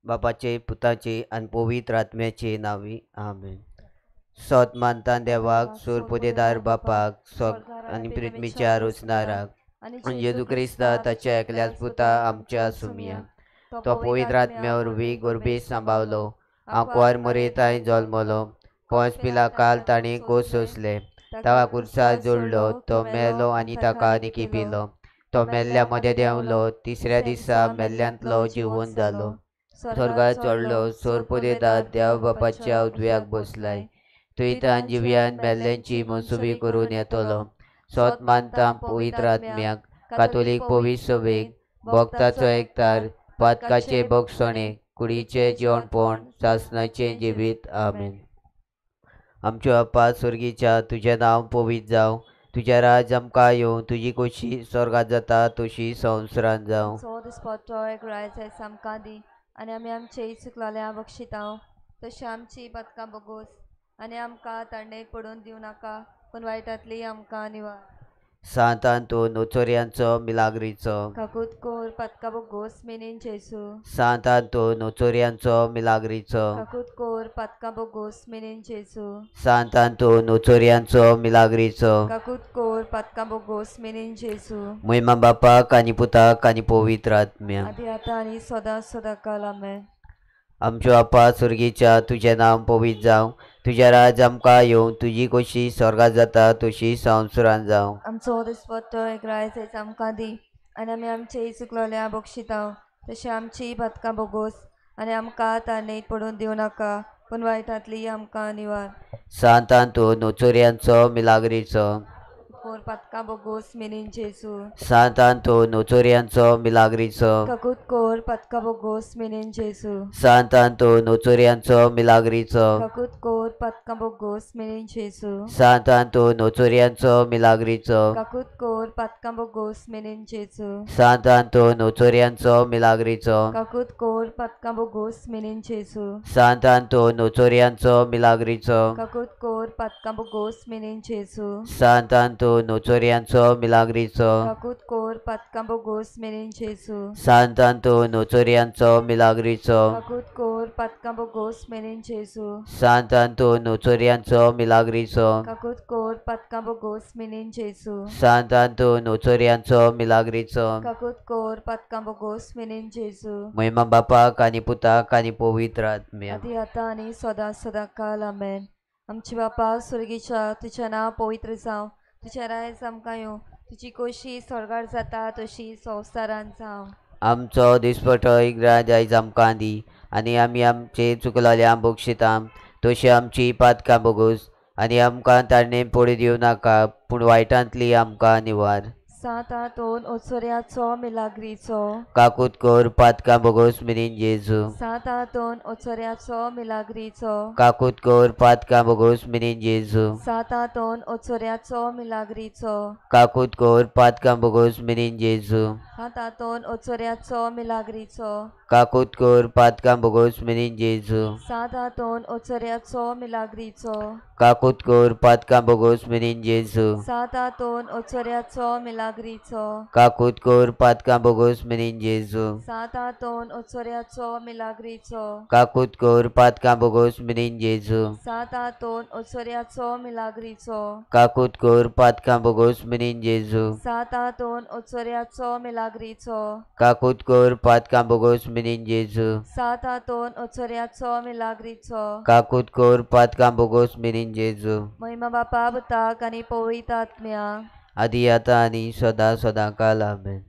बापाचे पुताचे आणि पवित्र आत्म्याचे नावे आमेन. सत मानता देवाक सोरपोदेदार बापाक स्वर्ग आणि पृथ्वीच्या रोचणाराक आणि जेजू ख्रिस्ता ताच्या एकल्याच पुता आमच्या सुमिया तो पवित्र आत्म्यावर वीग वरबी सांबावलो आंकवार मरेताय जल्मलो पोंच पिला काल ताणी कोस सोसले ताका कुर्सा जोडलो तो मेलो आणि ताका निकी पिलो तो मेल्ल्या मध्ये देवलो तिसऱ्या दिसा मेल्ल्यांतलो जिवून जालो स्वर्गात चढलो सोरपोदेदार देव बापाच्या उजव्याक बसलाय तुयतान जिव्यान मेल्ल्यांची मनसुबी करून येतलो स्वत मानता पवित्र आत्म्याक कातोलीक पवित्र सभेक भक्ताचो एकतार पातकाचे भक्षणे कुडीचे जेवणपण सासणाचे जिवीत आमेन. आमच्या बापा स्वर्गीच्या तुझें नांव पवित्र जावं तुझें राज आमकां येवं तुजी खोशी स्वर्गात जाता तशी संवसारांत जावं. सो दिसपट्टो एक रायस आमकां दी आनी आमी आमचे चुकलेल्या बक्षितांव तशी आमची पदकां बोगोस आनी आमकां तांडेक पडून दिवं नाका पूण वायटांतली आमकां निवार. सांत आंतोन ओचोऱ्यांचो मिलाग्रीचो काकूत कोर पदकां बोगोस मेनीन जेसू. सांत आंतोन ओचोऱ्यांचो मिलाग्रीचो काकूत कोर पदकां बोगोस मेनीन जेसू. सांत आंतोन ओचोऱ्यांचो मिलाग्रीचो काकूत कोर पदकां बोगोस मेनीन जेसू. महिमा बापाक आनी पुताक आनी पवित्र आत्म्याक आदी आतां आनी सदां सदांकाल आमेन. आमच्या बापा स्वर्गीच्या तुझें नांव पवित्र जावं तुझें राज आमकां येवं तुजी खोशी स्वर्गात जाता तशी संवसारांत जावं. आमचो दिसपट्टो एक रायस आमकां दी आनी आमी आमचे चुकलेल्या बक्षितांव तशी आमची पदकां बोगोस आनी आमकां तारणेत पडून दिवं नाका पूण वायटांतली आमकां निवार. सांत आंतोन ओचोऱ्यांचो मिलाग्रीचो कोर पदकां बोगोस मेनीन जेसू. सांत आंतोन ओचोऱ्यांचो मिलाग्रीचो काकूत कोर पदकां बोगोस मेनीन जेसू. सांत आंतोन ओचोऱ्यांचो मिलाग्रीचो काकूत कोर पदकां बोगोस मेनीन जेसू. सांत आंतोन ओचोऱ्यांचो मिलाग्रीचो काकूत कोर पदकां बोगोस मेनीन जेसू. सांत आंतोन ओचोऱ्यांचो मिलाग्रीचो काकूत कोर पदकां बोगोस मेनीन जेसू. सांत आंतोन ओचोऱ्यांचो मिलाग्रीचो काकूत कोर पदकां बोगोस मेनीन जेसू. सांत आंतोन ओचोऱ्यांचो मिलाग्रीचो काकूत कोर पदकां बोगोस मेनीन जेसू. सांत आंतोन ओचोऱ्यांचो मिलाग्रीचो काकूत कोर पदकां बोगोस मेनीन जेसू. सांत आंतोन ओचोऱ्यांचो मिलाग्रीचो काकूत कोर पदकां बोगोस मेनीन जेसू. सांत आंतोन ओचोऱ्यांचो मिलाग्रीचो काकूत कोर पदकां बोगोस मेनीन जेसू. महिमा बापाक आनी पुताक आनी पवित्र आत्म्याक आदी आतां आनी सदां सदांकाल आमेन. आमचे बापा स्वर्गीच्या तुझें नांव पवित्र जावं तुझें रायज आमकां येवं तुजी खोशी स्वर्गार जाता तशी संवसारांत जावं. आमचो दिसपटो इग्राज आयज आमकां दी आनी आमी आमचे चुकलेल्या बक्षितां तशी आमची पातकां बोगोस आनी आमकां तारणें पडूं दिवं नाका पूण वायटांतली आमकां निवार. सांत आंतोन ओचोऱ्याचो मिलाग्रीचो काकूत कोर पातकां बोगोस मेनीन जेजू सांत आंतोन ओचोऱ्याचो मिलाग्रीचो काकूत कोर पातकां बोगोस मेनीन जेजू सांत आंतोन ओचोऱ्याचो मिलाग्रीचो काकूत कोर पातकां बोगोस मेनीन जेजू सांत आंतोन ओचोऱ्याचो मिलाग्रीचो काकूत कोर पातकां बोगोस मेनीन जेजू सांत आंतोन ओचोऱ्याचो मिलाग्रीचो काकूत कोर पातकां बोगोस मेनीन जेजू सांत आंतोन ओचोऱ्याचो मिलाग्रीचो काकूत कोर पातकां बोगोस मेनीन जेजू सांत आंतोन ओचोऱ्याचो मिलाग्रीचो काकूत कोर पातकां बोगोस मेनीन जेजू सांत आंतोन ओचोऱ्याचो मिलाग्रीचो काकूत कोर पातकां बोगोस मेनीन जेजू सांत आंतोन ओचोऱ्याचो मिलाग्रीचो काकूत कोर पातकां बोगोस मेनीन जेजू सांत आंतोन ओचोऱ्याचो मिलाग्रीचो काकूत कोर पातकां बोगोस मेनीन जेजू महिमा बापा पुताक आनी पवित्र आत्म्या आदी आतां आनी सदां सदांकाल आमेन.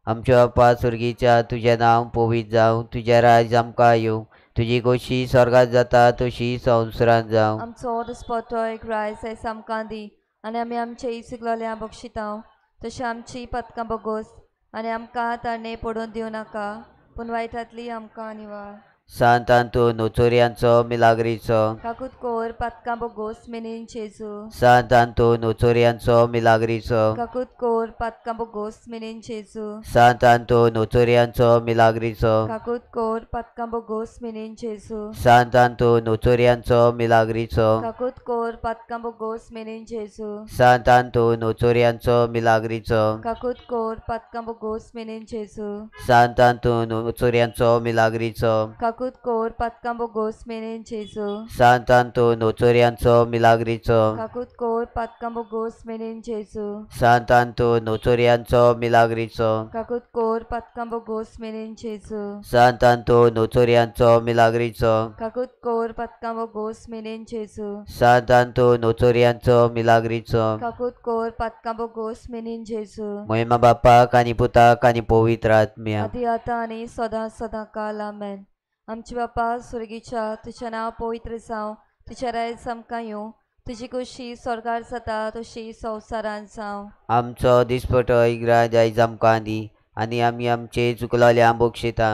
आमच्या बापा स्वर्गीच्या तुजें नांव पवित्र जावं तुजें राज आमकां येवं तुजी खोशी स्वर्गात जाता तशी संवसारांत जावं. आमचो दिसपट्टो एक रायस आमकां दी आनी आमी आमचे चुकलेल्या बक्षितांव तशी आमची पदकां बोगोस आनी आमकां तारणें पडून दिवं नाका पूण वायटांतली आमकां निवार. Santo Antônio, Notorianzo, Milagrizo. kakut kor patka bogos menin Jesu. Santo Antônio, Notorianzo, Milagrizo. Kakut kor patka bogos menin Jesu. Santo Antônio, Notorianzo, Milagrizo. Kakut kor patka bogos menin Jesu. Santo Antônio, Notorianzo, Milagrizo. Kakut kor patka bogos menin Jesu. Santo Antônio, Notorianzo, Milagrizo. Kakut kor patka bogos menin Jesu. Santo Antônio, Notorianzo, Milagrizo. Kakut kor patka bogos menin Jesu. Santo Antônio, Notorianzo, Milagrizo. Kakut kor patka bogos menin Jesu. Santo Antônio, Notorianzo, Milagrizo. Kakut kor patka bogos menin Jesu. Santo Antônio, Notorianzo, Milagrizo. Kakut kor patka bogos menin Jesu. Santo Antônio, Notorianzo, Milagrizo. Kakut kor patka bogos menin Jesu. महिमा बाप्पा कानी पुता कानी पवित्र आत्म्या. आधी आता आणि सदा सदा काल आमेन. आमचे बापा स्वर्गीच्या तुझे नाव पवित्र जावं, तुझे राय समका येवं, तुझी कुशी स्वर्गार जाता तशी संवसारान जावं. आमचो दिसपट इग्राज आयज आमकां दी आनी आमी आमचे चुकलोले बोगशिता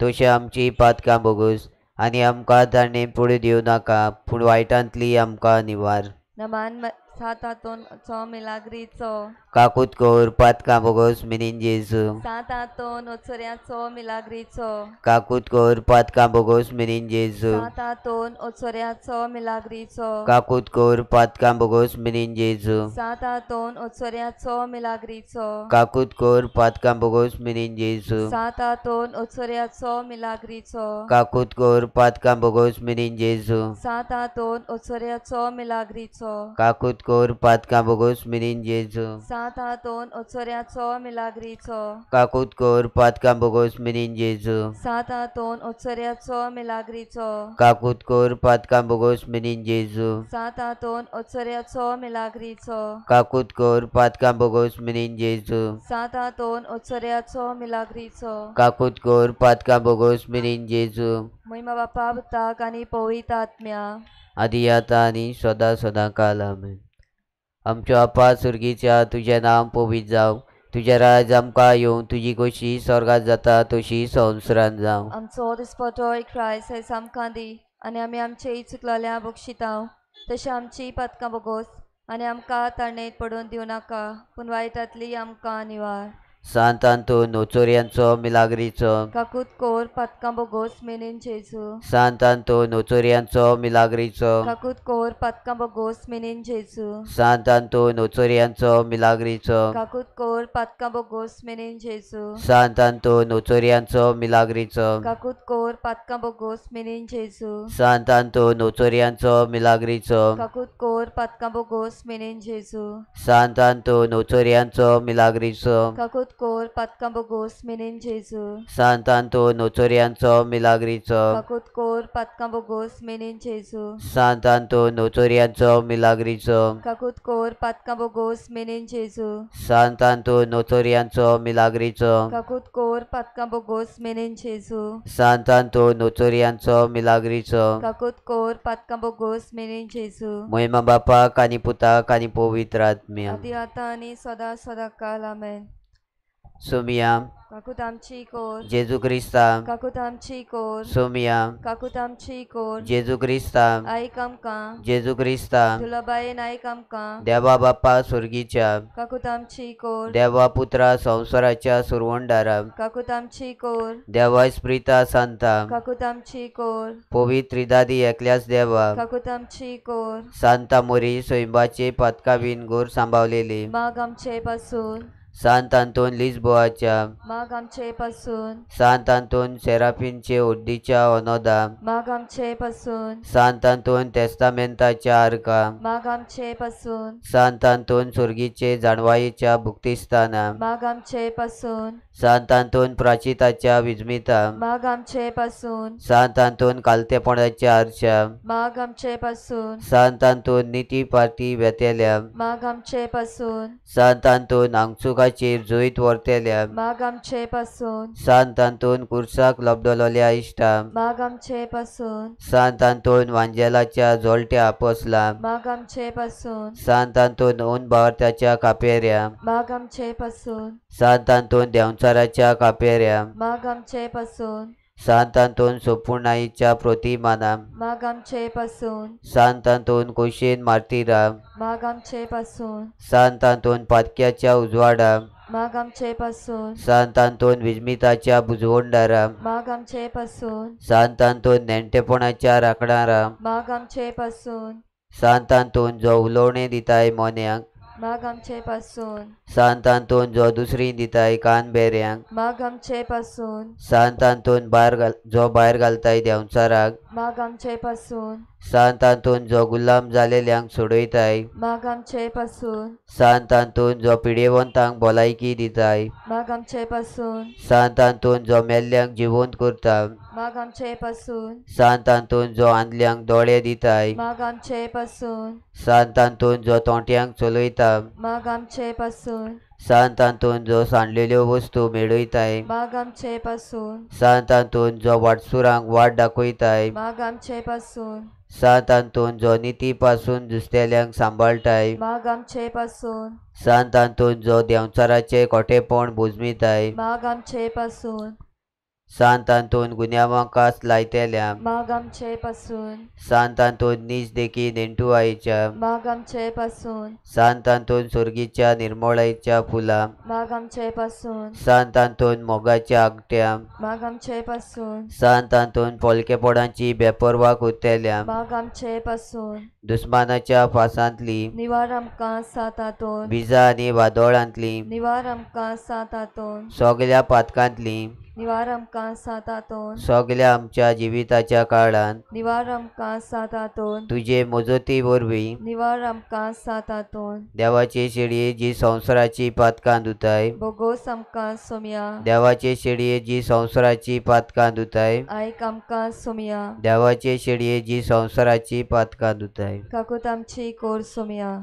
तशें आमची पातकां बोगूस आनी आमकां ताणें फुडें दिवं नाका पूण वायटांतली आमकां निवार. नमान सात हातून चो मिलाग्रीचो काकूत कोर पातकां बोगोस मिनीन जेजू. सात हातून ओचोऱ्याचो मिलाग्रीचो काकूत कोर पातकां बोगोस मिनीन जेजू. सात हातून ओचोऱ्याचो मिलाग्रीचो काकूत कोर पातकां बोगोस मिनीन जेजू. सात हातून ओचोऱ्याचो मिलाग्रीचो काकूत कोर पातकां बोगोस मिनीन जेजू. सात हातून ओचोऱ्याचो मिलाग्रीचो काकूत कोर पातकां बोगोस मिनीन जेजू. सात हातून ओचोऱ्याचो मिलाग्रीचो काकूत कोर पातकां बोगोस मिनीन जेजू. सात हातून ओचोऱ्याचो मिलाग्रीचो काकूत कोर पातकां बोगोस मिनीन जेजू. सात हातून ओचोऱ्याचो मिलाग्रीचो काकूत कोर पातकां बोगोस मिनीन जेजू. सात हातून ओचोऱ्याचो मिलाग्रीचो काकूत कोर पातकां बोगोस मिनीन जेजू. सात हातून ओचोऱ्याचो मिलाग्रीचो काकूत कोर पातकां बोगोस मिनीन जेजू. महिमा बापा पुताक आनी पवित्र आत्म्या आदी आता आनी सदा सदां काल आमेन. आमचो आपा सुर्गीच्या तुझें नांव पवित्र जावं, तुजें राज आमकां येवं, तुजी कशी स्वर्गांत जाता तशी संवसारांत जावं. आमचो दिसपटो क्रायस आयज आमकां दी आनी आमी आमचे चुकलोल्या बक्षितांव तशें आमची पातकां बोगोस आनी आमकां तारणेत पडून दिवं नाका पूण वायटांतली आमकां निवार. सांत आंतोन नोचोरियांचो मिलाग्रीचो. काकूत कोर पातकां बोगोस मेनीन जेजू सांत आंतोन नोचोरियांचो मिलाग्रीचो. काकूत कोर पातकां बोगोस मेनीन जेजू सांत आंतोन नोचोरियांचो मिलाग्रीचो. काकूत कोर पातकां बोगोस मेनीन जेजू सांत आंतोन नोचोरियांचो मिलाग्रीचो. काकूत कोर पातकां बोगोस मेनीन जेजू सांत आंतोन नोचोरियांचो मिलाग्रीचो. काकूत कोर पातकां बोगोस मेनीन जेजू सांत आंतोन नोचोरियांचो मिलाग्रीचो. काकूत कोर पातकां बोगोस मेनीन जेजू सांत आंतोन नोचोरियांचो मिलाग्रीचो. काकूत कोर पातकां बोगोस मेनीन जेजू सांत आंतोन नोचोरियांचो मिलाग्रीचो. काकूत कोर पातकां बोगोस मेनीन जेजू सांत आंतोन नोचोरियांचो मिलाग्रीचो. काकूत कोर पातकां बोगोस मेनीन जेजू सांत आंतोन नोचोरियांचो मिलाग्रीचो. काकूत कोर पातकां बोगोस मेनीन जेजू महिमा बापाक आनी पुताक आनी पवित्र आत्म्या. आदी आतां आनी सदा सदा काल आमेन. सोमिया काकूत आमची कोर जेजू क्रिस्ता. काकूत आमची कोर सोमिया काकूत आमची कोर जेजू क्रिस्ता. आयक आमकां जेजू क्रिस्ता. दुलाबायेन आयक आमकां देवा बाप्पा स्वर्गीच्या. काकूत आमची कोर देवा पुत्रा संवसाराच्या सुरवणदारा. काकूत आमची कोर देवा स्प्रिता सांता. काकूत आमची कोर पवित्र दादी एकल्याच देवा. काकूत आमची कोर सांता मोरी सोयंबाचे पदकावीन गोर सांभाळलेले. माग आमचे पासून सांत आंतोन लिस्बोआच्या. माग आमचे पासून सांत आंतोन सेराफीनचे ओड्डीच्या ओनोदा. माग आमचे पासून सांत आंतोन तेस्तामेंताच्या आर्का. माग आमचे पासून सांत आंतोन सुर्गीचे जाणवायेच्या भुक्तिस्थाना. माग आमचे पासून सांत आंतोन प्राचिताच्या विजमिता. माग आमचे पासून सांत आंतोन कालतेपणाच्या आरच्या. माग आमचे पासून सांत आंतोन नीती पार्टी वेतेल्या. माग आमचे पासून सांत आंतोन आंगचुकाचेर जोईत व्हरतेल्या. माग आमचे पासून सांत आंतोन कुर्साक लबडलोल्या इश्टा. माग आमचे पासून सांत आंतोन वांजेलाच्या जोलट्या आपोसला. माग आमचे पासून सांत आंतोन ओन भारताच्या कापेऱ्या. माग आमचे पासून सांत आंतोन देंवचाराच्या कापेऱ्या. माग आमचे पासून सांत आंतोन सोपुर्णाईच्या प्रतिमाना, माग आमचे पासून, सांत आंतोन कोशेन मार्तिरा, माग आमचे पासून, सांत आंतोन पातक्याच्या उजवाडा, माग आमचे पासून, सांत आंतोन विस्मिताच्या बुजवंडारा, माग आमचे पासून, सांत आंतोन नेणटेपणाच्या राखणारा, माग आमचे पासून, सांत आंतोन जो उलोवणे दिताय मोन्यांक, माग आमचे पासून, सांत आंतोन जो दुसरी दिताय कानबेऱ्यांक, माग आमचे पासून, सांत आंतोन जो भायर घालताय देंवचाराक, माग आमचे पासून, सांत आंतोन जो गुलाम जालेल्यांक सोडयताय, माग आमचे पासून, सांत आंतोन जो पिडेवंतांक भलायकी दिताय, माग आमचे पासून, सांत आंतोन जो मेल्ल्यांक जिवंत करता, माग आमचे पासून, सांत आंतोन जो आंधल्यांक दोळे दिताय, माग आमचे पासून, सांत आंतोन जो तोंट्यांक चलयता, माग आमचे पासून, सांत आंतोन जो सांडलेल्यो वस्तू मेळयताय, माग आमचे पासून, सांत आंतोन जो वाटसुरांक वाट दाखयताय, माग आमचे पासून, सांत आंतोन जो निती पासून जुस्तेल्यांक सांबाळटाय, माग आमचे पासून, सांत आंतोन जो देंवचाराचे खोटेपण बुजमिताय, माग आमचे पासून, सांत आंतोन गुन्यांवांकास लायतेल्या, माग आमचे पासून, सांत आंतोन नीज देखी नेंटुआयच्या, माग आमचे पासून, सांत आंतोन सोर्गीच्या निर्मळायच्या फुला, माग आमचे पासून, सांत आंतोन मोगाच्या आगट्या, माग आमचे पासून, सांत आंतोन पोलकेपणाची बेपरवा कुत्तेल्या, माग आमचे पासून, दुस्मानाच्या फासांतली, निवार आमकां सातातोन, बिजा आनी वादोळांतली, निवार आमकां सातातोन, सगल्या पातकांतली, निवार आमकां सातातोन, सगल्या आमच्या जिविताच्या काळान निवार आमकां सातातोन, तुजे मोजती वरवीं निवार आमकां सातातोन, देवाचे शेडये जी संवसाराची पातकां दुताय, बोगोस आमकां सोमया, देवाचे शेडये जी संवसाराची पातकां दुताय, आयक आमकां सोमया, देवाचे शेडये जी संवसाराची पातकां दुताय. काकूत आमची कोर सोमया.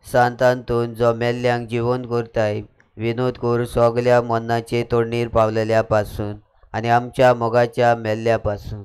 सांत आंतोन जो मेल्ल्यांक जिवंत करताय, विनोद कोर सगल्या मन्नाचे तोडणीर पावलेल्या पासून आनी आमच्या मोगाच्या मेल्ल्या पासून.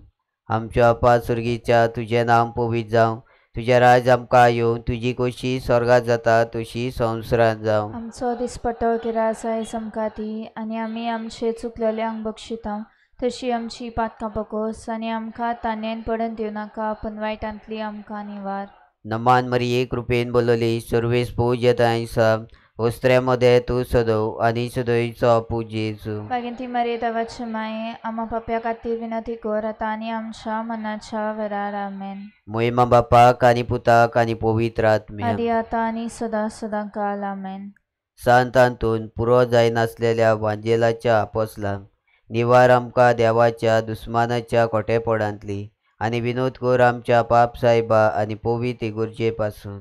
आमच्या अपा सुर्गीच्या तुजें नांव पवित्र जावं, तुजें राज आमकां येवं, तुजी कशी स्वर्गांत जाता तशी संवसारांत जावं. आमचो दिसपट्टो किरासाय आमकां दी, आनी आमी आमचे चुकलेल्यांक बक्षिता तशी आमची पातकां बगोस, आनी आमकां तानेन पडन दिवं नाका, पूण वायटांतली आमकां निवार. नमान मरिये कृपेन बोलली, सर्वेस पूज्यताय सा, वस्त्र्यामध्ये तू सदव आनी सदयचो पूजेचो. मागीर ती मरे देवाची माये, आमा पाप्या खातीर विनंती कर, आतां आनी आमच्या मनाच्या वेळार आमेन. मोहिमा बापाक आनी पुताक आनी पवित्र आत्म्या, आदी आतां आनी सदां सदां काल आमेन. सांत आंतोन पुरो जायनासलेल्या वांजेलाच्या आपोसलांक, निवार आमकां देवाच्या दुस्मानाच्या खोटेपणांतली आनी विनोद कर आमच्या पाप सायबा आनी पवित्र इगुर्जे पासून.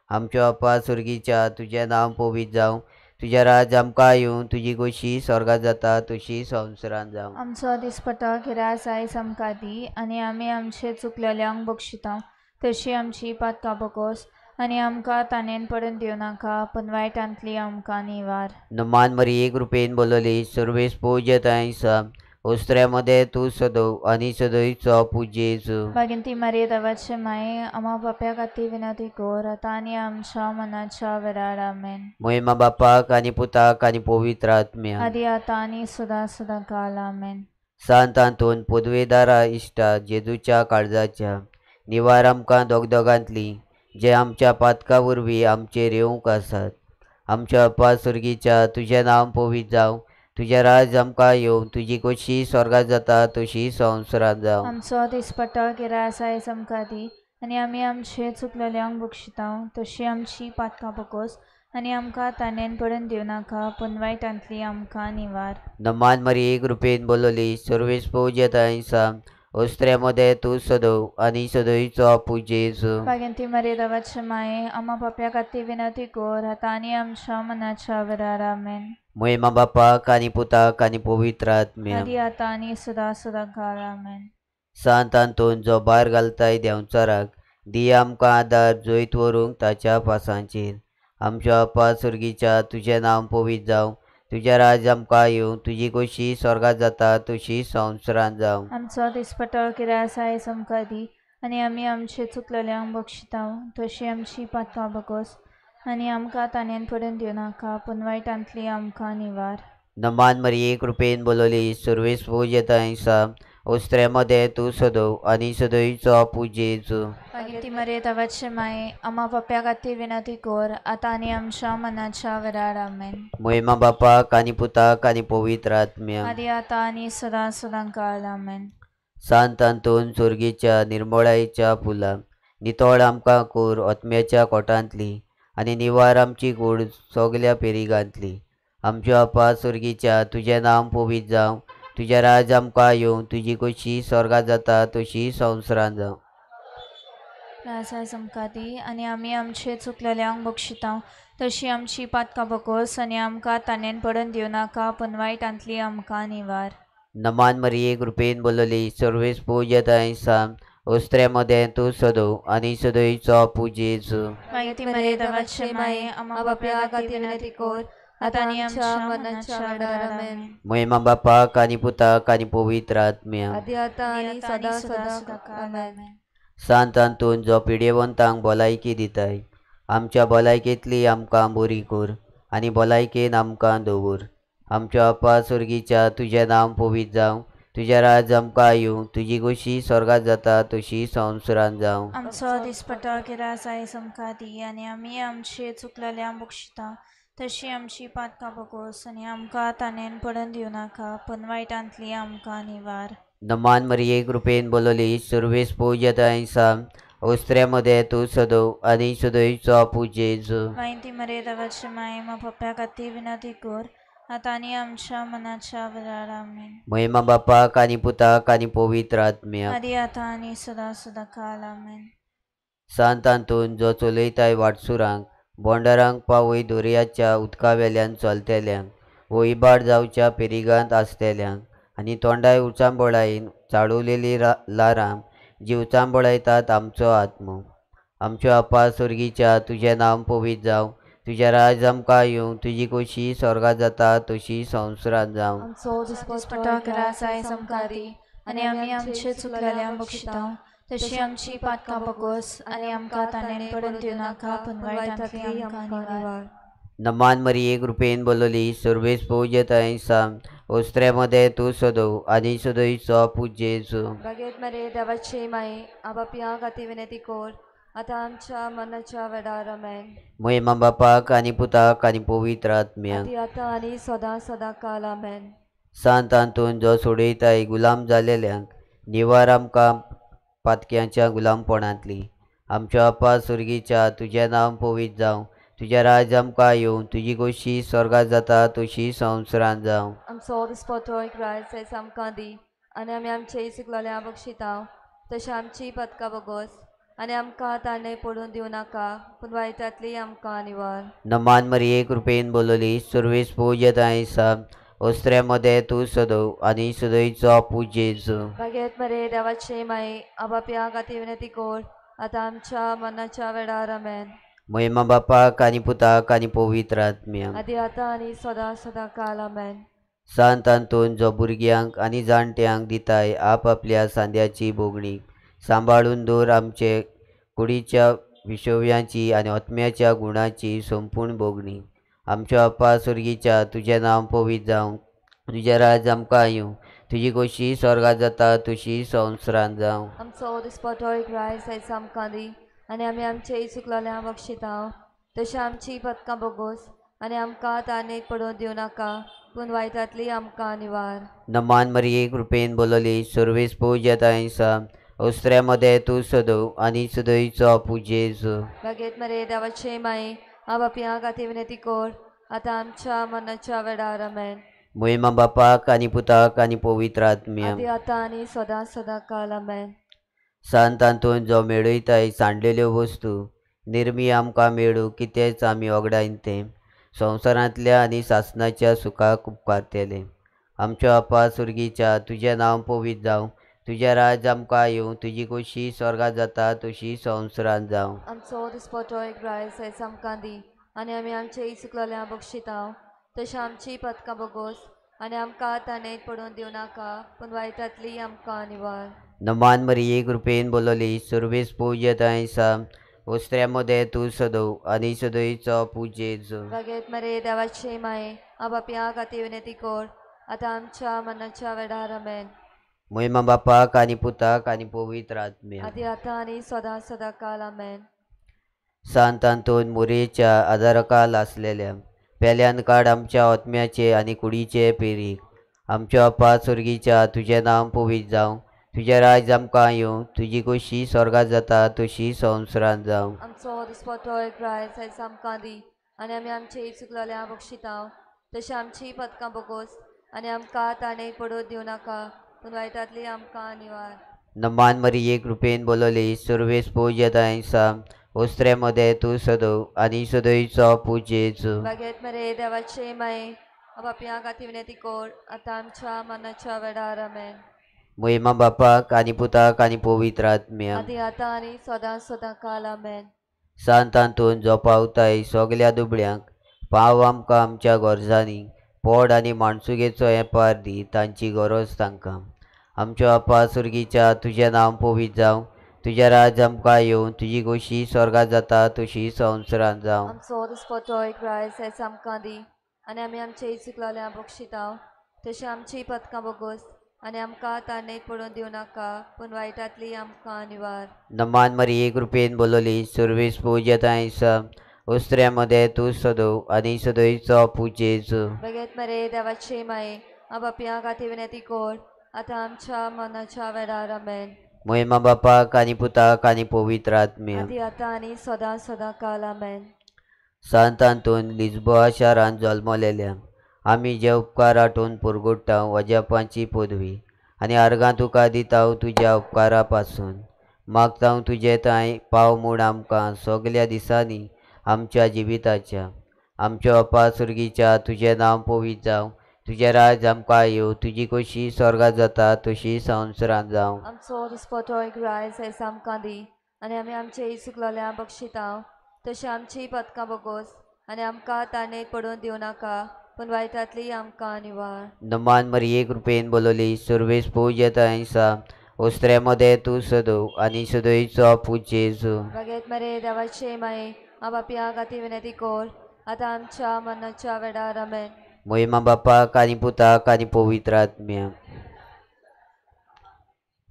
आमच्या अपा सुर्गीच्या तुजें नांव पवित्र जावं, तुजें राज आमकां येवं, तुजी कशी स्वर्गांत जाता तशी संवसारांत जावं. आमचो दिसपट्टो किरास आयज आमकां दी, आनी आमी आमचे चुकलेल्यांक बक्षिता तशी आमची पातकां बगोस, आनी आमकां तानेन पडन दिवं नाका, पूण वायटांतली आमकां निवार. नमान मरिये कृपेन बोलली, सर्वेस पूज्यताय सा, वस्त्र्यामध्ये तू सदव आनी सदयचो पूजेचो. मागीर ती मरे देवाचे माये, आमा पाप्या खातीर विनंती कर, आतां आनी आमच्या मनाच्या वेळार आमेन. मोहिमा बापाक आनी पुताक आनी पवित्र आत्म्या, आदी आतां आनी सदां सदां काल आमेन. सांत आंतोन पदवेदारा इश्टा जेजूच्या काळजाच्या, निवार आमकां दोगदोगांतली जे आमच्या पातका वरवीं आमचेर येवंक आसात. आमच्या अपा सुर्गीच्या तुजें नांव पवित्र जावं, तुजें राज आमकां येवं, तुजी कशी स्वर्गांत जाता तशी संवसारांत जावं. आमचो दिसपट्टो किरास आयज आमकां दी, आनी आमी आमचे चुकलेल्यांक बक्षिता तशी आमची पातकां बगोस, आनी आमकां तानेन पडन दिवं नाका, पूण वायटांतली आमकां निवार. नमान मरिये कृपेन बोलली, सर्वेस पूज्यताय सा, वस्त्र्यामध्ये तू सदव आनी सदयचो पूजेचो. मागीर ती मरे देवाचे माये, आमा पाप्या खातीर विनंती कर, आतां आनी आमच्या मनाच्या वेळार आमेन. मोहिमा बापाक आनी पुताक आनी पवित्र आत्म्या, आदी आतां आनी सदां सदां काल आमेन. सांत आंतोन जो भायर घालताय देंवचाराक, दी आमकां आदार जैत व्हरूंक ताच्या पासांचेर. आमच्या अपा सुर्गीच्या तुजें नांव पवित्र जावं, तुजें राज आमकां येवं, तुजी कशी स्वर्गांत जाता तशी संवसारांत जावं. आमचो दिसपट्टो किरास आयज आमकां दी, आनी आमी आमचे चुकलेल्यांक बक्षिता तशी आमची पातकां बगोस, आनी आमकां तानेन पडून दिवं नाका पूण वायटांतली आमकां निवार. नमान मरिये कृपेन बोलवली सर्वेस पूज्यताय सा ओस्त्र्यामध्ये तू सदव आणि सदवीचो पूजेचो. मागीर ती मरे देवाचे माये आम्हा पप्प्या खातीर विनंती कर आतां आनी आमच्या मनाच्या वेळार आमेन. महिमा बापाक आणि पुताक आणि पवित्र आत्म्या आदी आतां आनी सदां सदां काळ आमेन. सांत अंतोन सुर्गेच्या निर्मळायेच्या फुला नितळ आमकां कोर आत्म्याच्या कोटांतली आणि निवार आमची कूड सगल्या पेरिगांतली. आमच्यो आपा सुर्गेच्या तुझें नांव पवित्र जावं, तुझें राज आमकां येवं, तुजी कशी स्वर्गात जाता तशी संवसारांत जावं. रासाय समकादी आनी आमी आमचे चुकलेल्यांक बक्षितां तशी आमची पातकां बकोस आनी आमकां तानेन पडून दिवं नाका पूण वायटांतली आमकां निवार. नमान मरिये कृपेन बोलवली सर्वेस पूज्यताय सा ओस्त्र्यामध्ये तू सदव आणि सदवीचो पूजेचो. मागीर ती मरे देवाचे माये आम्हा पप्प्या खातीर विनंती कर आतां आनी आमच्या मनाच्या वेळार आमेन. महिमा बापाक आणि पुताक आणि पवित्र आत्म्या आदी आतां आनी सदां सदां आमेन. सांत अंतोन जो पिडेवंतांक भलायकी दिताय आमच्या भलायकेंतली आमकां बरी कर आनी भलायकेन आमकां दवर. आमच्या आपा सुर्गेच्या तुझें नांव पवित्र जावं, तुझें राज आमकां येवं, तुजी कशी स्वर्गात जाता तशी संवसारांत जावं. आमचो दिसपटो गिरासाय समका दी आनी आमी आमचे चुकलेल्यांक बक्षितां तशी आमची पातकां बकोस आनी आमकां तानेन पडून दिवं नाका पूण वायटांतली आमकां निवार. नमान मरिये कृपेन बोलवली सर्वेस पूज्यताय सा ओस्त्र्यामध्ये तू सदव आणि सदवीचो पूजेचो. मागीर ती मरे देवाचे माये मा पप्प्या खातीर विनंती कर आतां आनी आमच्या मनाच्या वेळार आमेन. महिमा बापाक आणि पुताक आणि पवित्र आत्म्या आदी आतां आनी सदां सदां काळ आमेन. सांत अंतोन जो चलयताय वाटसुरांक बोंडारांक पावय दर्याच्या उदका वेल्यान चलतेल्यांक वो इबाड जावच्या पेरिगांत आसतेल्यांक आनी तोंडाय उचांबळायेन चाळवलेली लारां जी उचांबळायतात आमचो आत्मो. आमच्यो आपा सुर्गेच्या तुझें नांव पवित्र जावं, तुझें राज आमकां येवं, तुजी कशी स्वर्गात जाता तशी संवसारांत जावं. आमचो दिसपटो गिरासाय समका दी आनी आमी आमचे चुकलेल्यांक बक्षितां तशी आमची पातकां बकोस आनी आमकां तानेन पडून दिवं नाका पूण वायटांतली आमकां निवार. नमान मरिये कृपेन बोलवली सर्वेस पूज्यताय सा ओस्त्र्यामध्ये तू सदव आणि सदवीचो पूजेचो. बागेत मरे देवाचे माये आबापिया खातीर विनंती कर आतां आमच्या मनाच्या वेळार आमेन. महिमा बापाक आणि पुताक आणि पवित्र आत्म्या आदी आतां आनी सदां सदां काळ आमेन. सांत अंतोन जो सोडयताय गुलाम जालेल्यांक निवार आमकां पातक्याच्या गुलामपणांतली. आमच्या आपा सुर्गेच्या तुझें नांव पवित्र जावं, तुझें राज आमकां येवं, तुजी कशी स्वर्गात जाता तशी संवसारांत जावं. आमचो दिसपटो राय आमकां दी आनी आमी आमचे चुकलेल्यांक बक्षितां तशें आमची पदकां बगोस आनी आमकां ताणें पडून दिवं नाका पूण वायटांतली आमकां निवार. नमान मरिये कृपेन बोलवली सर्वेस पूज्यताय सा ओस्त्र्यामध्ये तू सदव आणि सदवीचो पूजेचो. बागेत मरे देवाचे माये आबापिया खातीर विनंती कर आतां आमच्या मनाच्या वेळार आमेन. महिमा बापाक आणि पुताक आणि पवित्र आत्म्या आदी आतां आनी सदां सदां काळ आमेन. सांत अंतोन जो भुरग्यांक आणि जाणट्यांक दिताय आपल्या सांद्याची बोगणी सांबाळून दवर आमचे कुडीच्या विशोव्यांची आणि आत्म्याच्या गुणाची संपूर्ण बोगणी. आमच्या आपा सुर्गेच्या तुझें नांव पवित्र जावं, तुझें राज आमकां येवं, तुजी कशी स्वर्गात जाता तशी संवसारांत जावं. आमचो दिसपटो राय आमकां दी आनी आमी आमचे चुकलेल्यांक बक्षितां तशें आमची पदकां बगोस आनी आमकां ताणें पडून दिवं नाका पूण वायटांतली आमकां निवार. नमान मरिये कृपेन बोलवली सर्वेस पूज्यताय सा ओस्त्र्यामध्ये तू सदव आणि सदवीचो पूजेचो. बागेत मरे देवाचे माये आबापिया खातीर विनंती कर आतां आमच्या मनाच्या वेळार आमेन. महिमा बापाक आणि पुताक आणि पवित्र आत्म्या आदी आतां आनी सदां सदां काळ आमेन. सांत अंतोन जो मेळयताय सांडलेल्यो वस्तू निर्मी आमकां मेळूं कितेंच आमी वगडायन तें संवसारांतल्या आनी सासणाच्या सुखाक उपकारतेले. आमच्या आपा सुर्गेच्या तुझें नांव पवित्र जावं, तुझें राज आमकां येवं, तुजी कशी स्वर्गात जाता तशी संवसारांत जावं. आमचो दिसपटो राय आमकां दी आनी आमी आमचे चुकलेल्यांक बक्षितां तशें आमची पदकां बगोस आनी आमकां ताणें पडून दिवं नाका पूण वायटांतली आमकां निवार. नमान मरिये कृपेन बोलवली सर्वेस पूज्यताय सा ओस्त्र्यामध्ये तू सदो आणि सदोईचो पूजेचो. बागेत मरे देवाचे माये आबापिया खाती विनंती कर आता आमच्या मनाच्या वेळार आमेन. महिमा बापाक आणि पुताक आणि पवित्र आत्म्याक. आदी आता आणि सदा सदा काल आमेन. सांत अंतोन मोरेच्या आदारकाल असलेल्या पेल्यान काड आमच्या आत्म्याचे आणि कुडीचे पेरीक. आमच्या अप्पा स्वर्गीच्या तुझें नांव पवित्र जावं, तुझें राज आमकां येवं, तुजी कशी स्वर्गात जाता तशी संवसारांत जावं. आमचो दिसपटो एक रायस आयज आमकां दी आनी आमी आमचे चुकलेल्या बक्षितांव तशें आमची पदकां बोगोस आनी आमकां ताणें पडूं दिवं नाका पूण वायटांतली आमकां निवार. नमान मरिये कृपेन बोलवली सर्वेस पूज्यताय साम ओस्त्र्यामध्ये तू सदो आणि सदोईचो पूजेचो. बागेत मरे देवाचे माये बापिया खाती विनंती कर आता आमच्या मनाच्या वेळार आमेन. महिमा बापाक आणि पुताक आणि पवित्र आत्म्याक. आदी आता आणि सदा सदा काल आमेन. सांतांतून जोपावताय सगल्या दुबळ्यांक पाव आमकां आमच्या गरजांनी पोड आणि माणसुगेचो येपार दी तांची गरज तांकां. आमच्या अप्पा सुर्गीच्या तुझें नांव पवित्र जावं, तुझें राज आमकां येवं, तुजी कशी स्वर्गात जाता तशी संवसारांत जावं. आमचो दिसपटो एक रायस आयज आमकां दी आनी आमी आमचे चुकलेल्या बक्षितांव तशें आमची पदकां बोगोस आनी आमकां ताणें पडूं दिवं नाका पूण वायटांतली आमकां निवार. नमान मरिये कृपेन बोलवली सर्वेस पूज्यताय साम ओस्त्र्यामध्ये तू सदो आणि सदोईचो पूजेचो. बेगेत मरे देवाचे माये बापिया खाती विनंती कर आता आमच्या मनाच्या वेळार आमेन. महिमा बापाक आणि पुताक आणि पवित्र आत्म्याक. आदी आता आणि सदा सदा काल आमेन. सांतांतून लिस्बोआ शारांत जल्मलेल्या आमी जे उपकार आठवून पुरगुट्टा वजापांची पदवी आनी आर्गां तुका दिता तुज्या उपकारा पासून मागता तुजे थंय पाव म्हूण आमकां सगल्या दिसांनी आमच्या जिविताच्या. आमच्या अप्पा सुर्गीच्या तुझें नांव पवित्र जावं, तुझें राज आमकां येवं, तुजी कशी स्वर्गात जाता तशी संवसारांत जावं. आमचो दिसपटो एक रायस आयज आमकां दी आनी आमी आमचे चुकलेल्या बक्षितांव तशें आमची पदकां बोगोस आनी आमकां ताणें पडूं दिवं नाका पूण वायटांतली आमकां निवार. नमान मरिये कृपेन बोलवली सर्वेस पूज्यताय साम ओस्त्र्यामध्ये तू सदो आणि सदोईचो पूजेचो. बागेत मरे देवाचे माये बापिया खाती विनंती कर आता आमच्या मनाच्या वेळार आमेन. महिमा बापाक आणि पुताक आणि पवित्र आत्म्याक.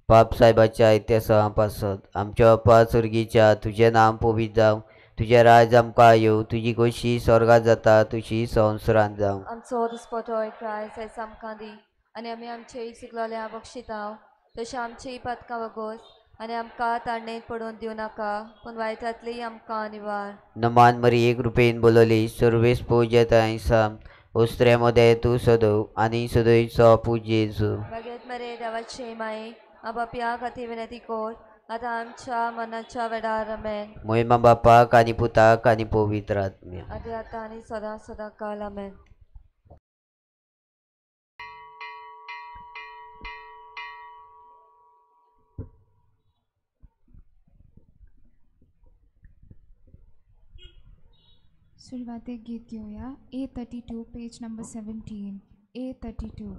पाप साहेबाच्या इतिहासा पासत आमच्या अप्पा सुर्गीच्या तुझें नांव पवित्र जावं, तुझें राज आमकां येवं, तुजी कशी स्वर्गात जाता तशी संवसारांत जावं. आमचो दिसपटो एक रायस आयज आमकां दी आनी आमी आमचे चुकलेल्या बक्षितांव तशें आमची पदकां बोगोस आनी आमकां ताणें पडूं दिवं नाका पूण वायटांतली आमकां निवार. नमान मरिये कृपेन बोलवली सर्वेस पूज्यताय साम ओस्त्र्यामध्ये तू सदो आणि सदोईचो पूजेचो. बागेत मरे देवाचे माये बापिया खाती विनंती कर आता आमच्या मनाच्या वेळार आमेन. महिमा बापाक आणि पुताक आणि पवित्र आत्म्याक. आदी आता आणि सदा सदा काल आमेन. सुरुवातीक गीत घेऊया A32 page number 17 A32.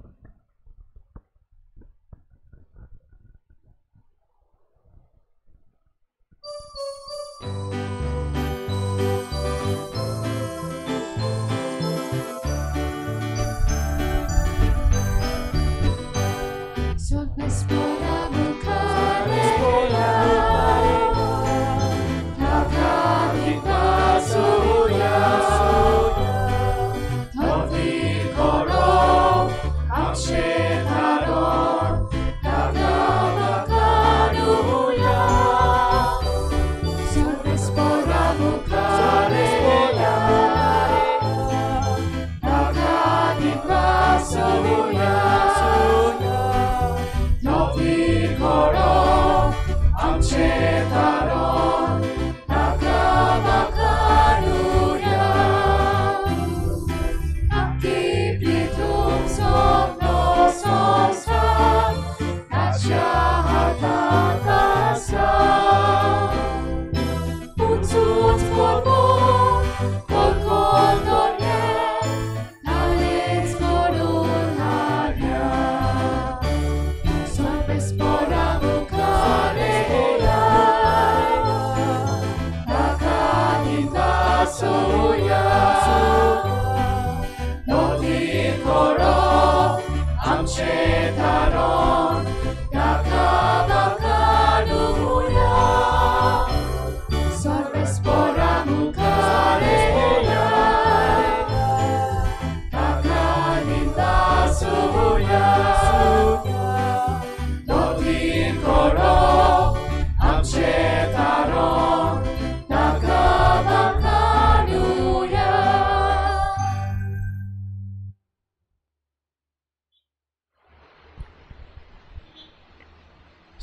Espora mukareya Takaninda suya Dotin koro Amche taron Nakabakanuya.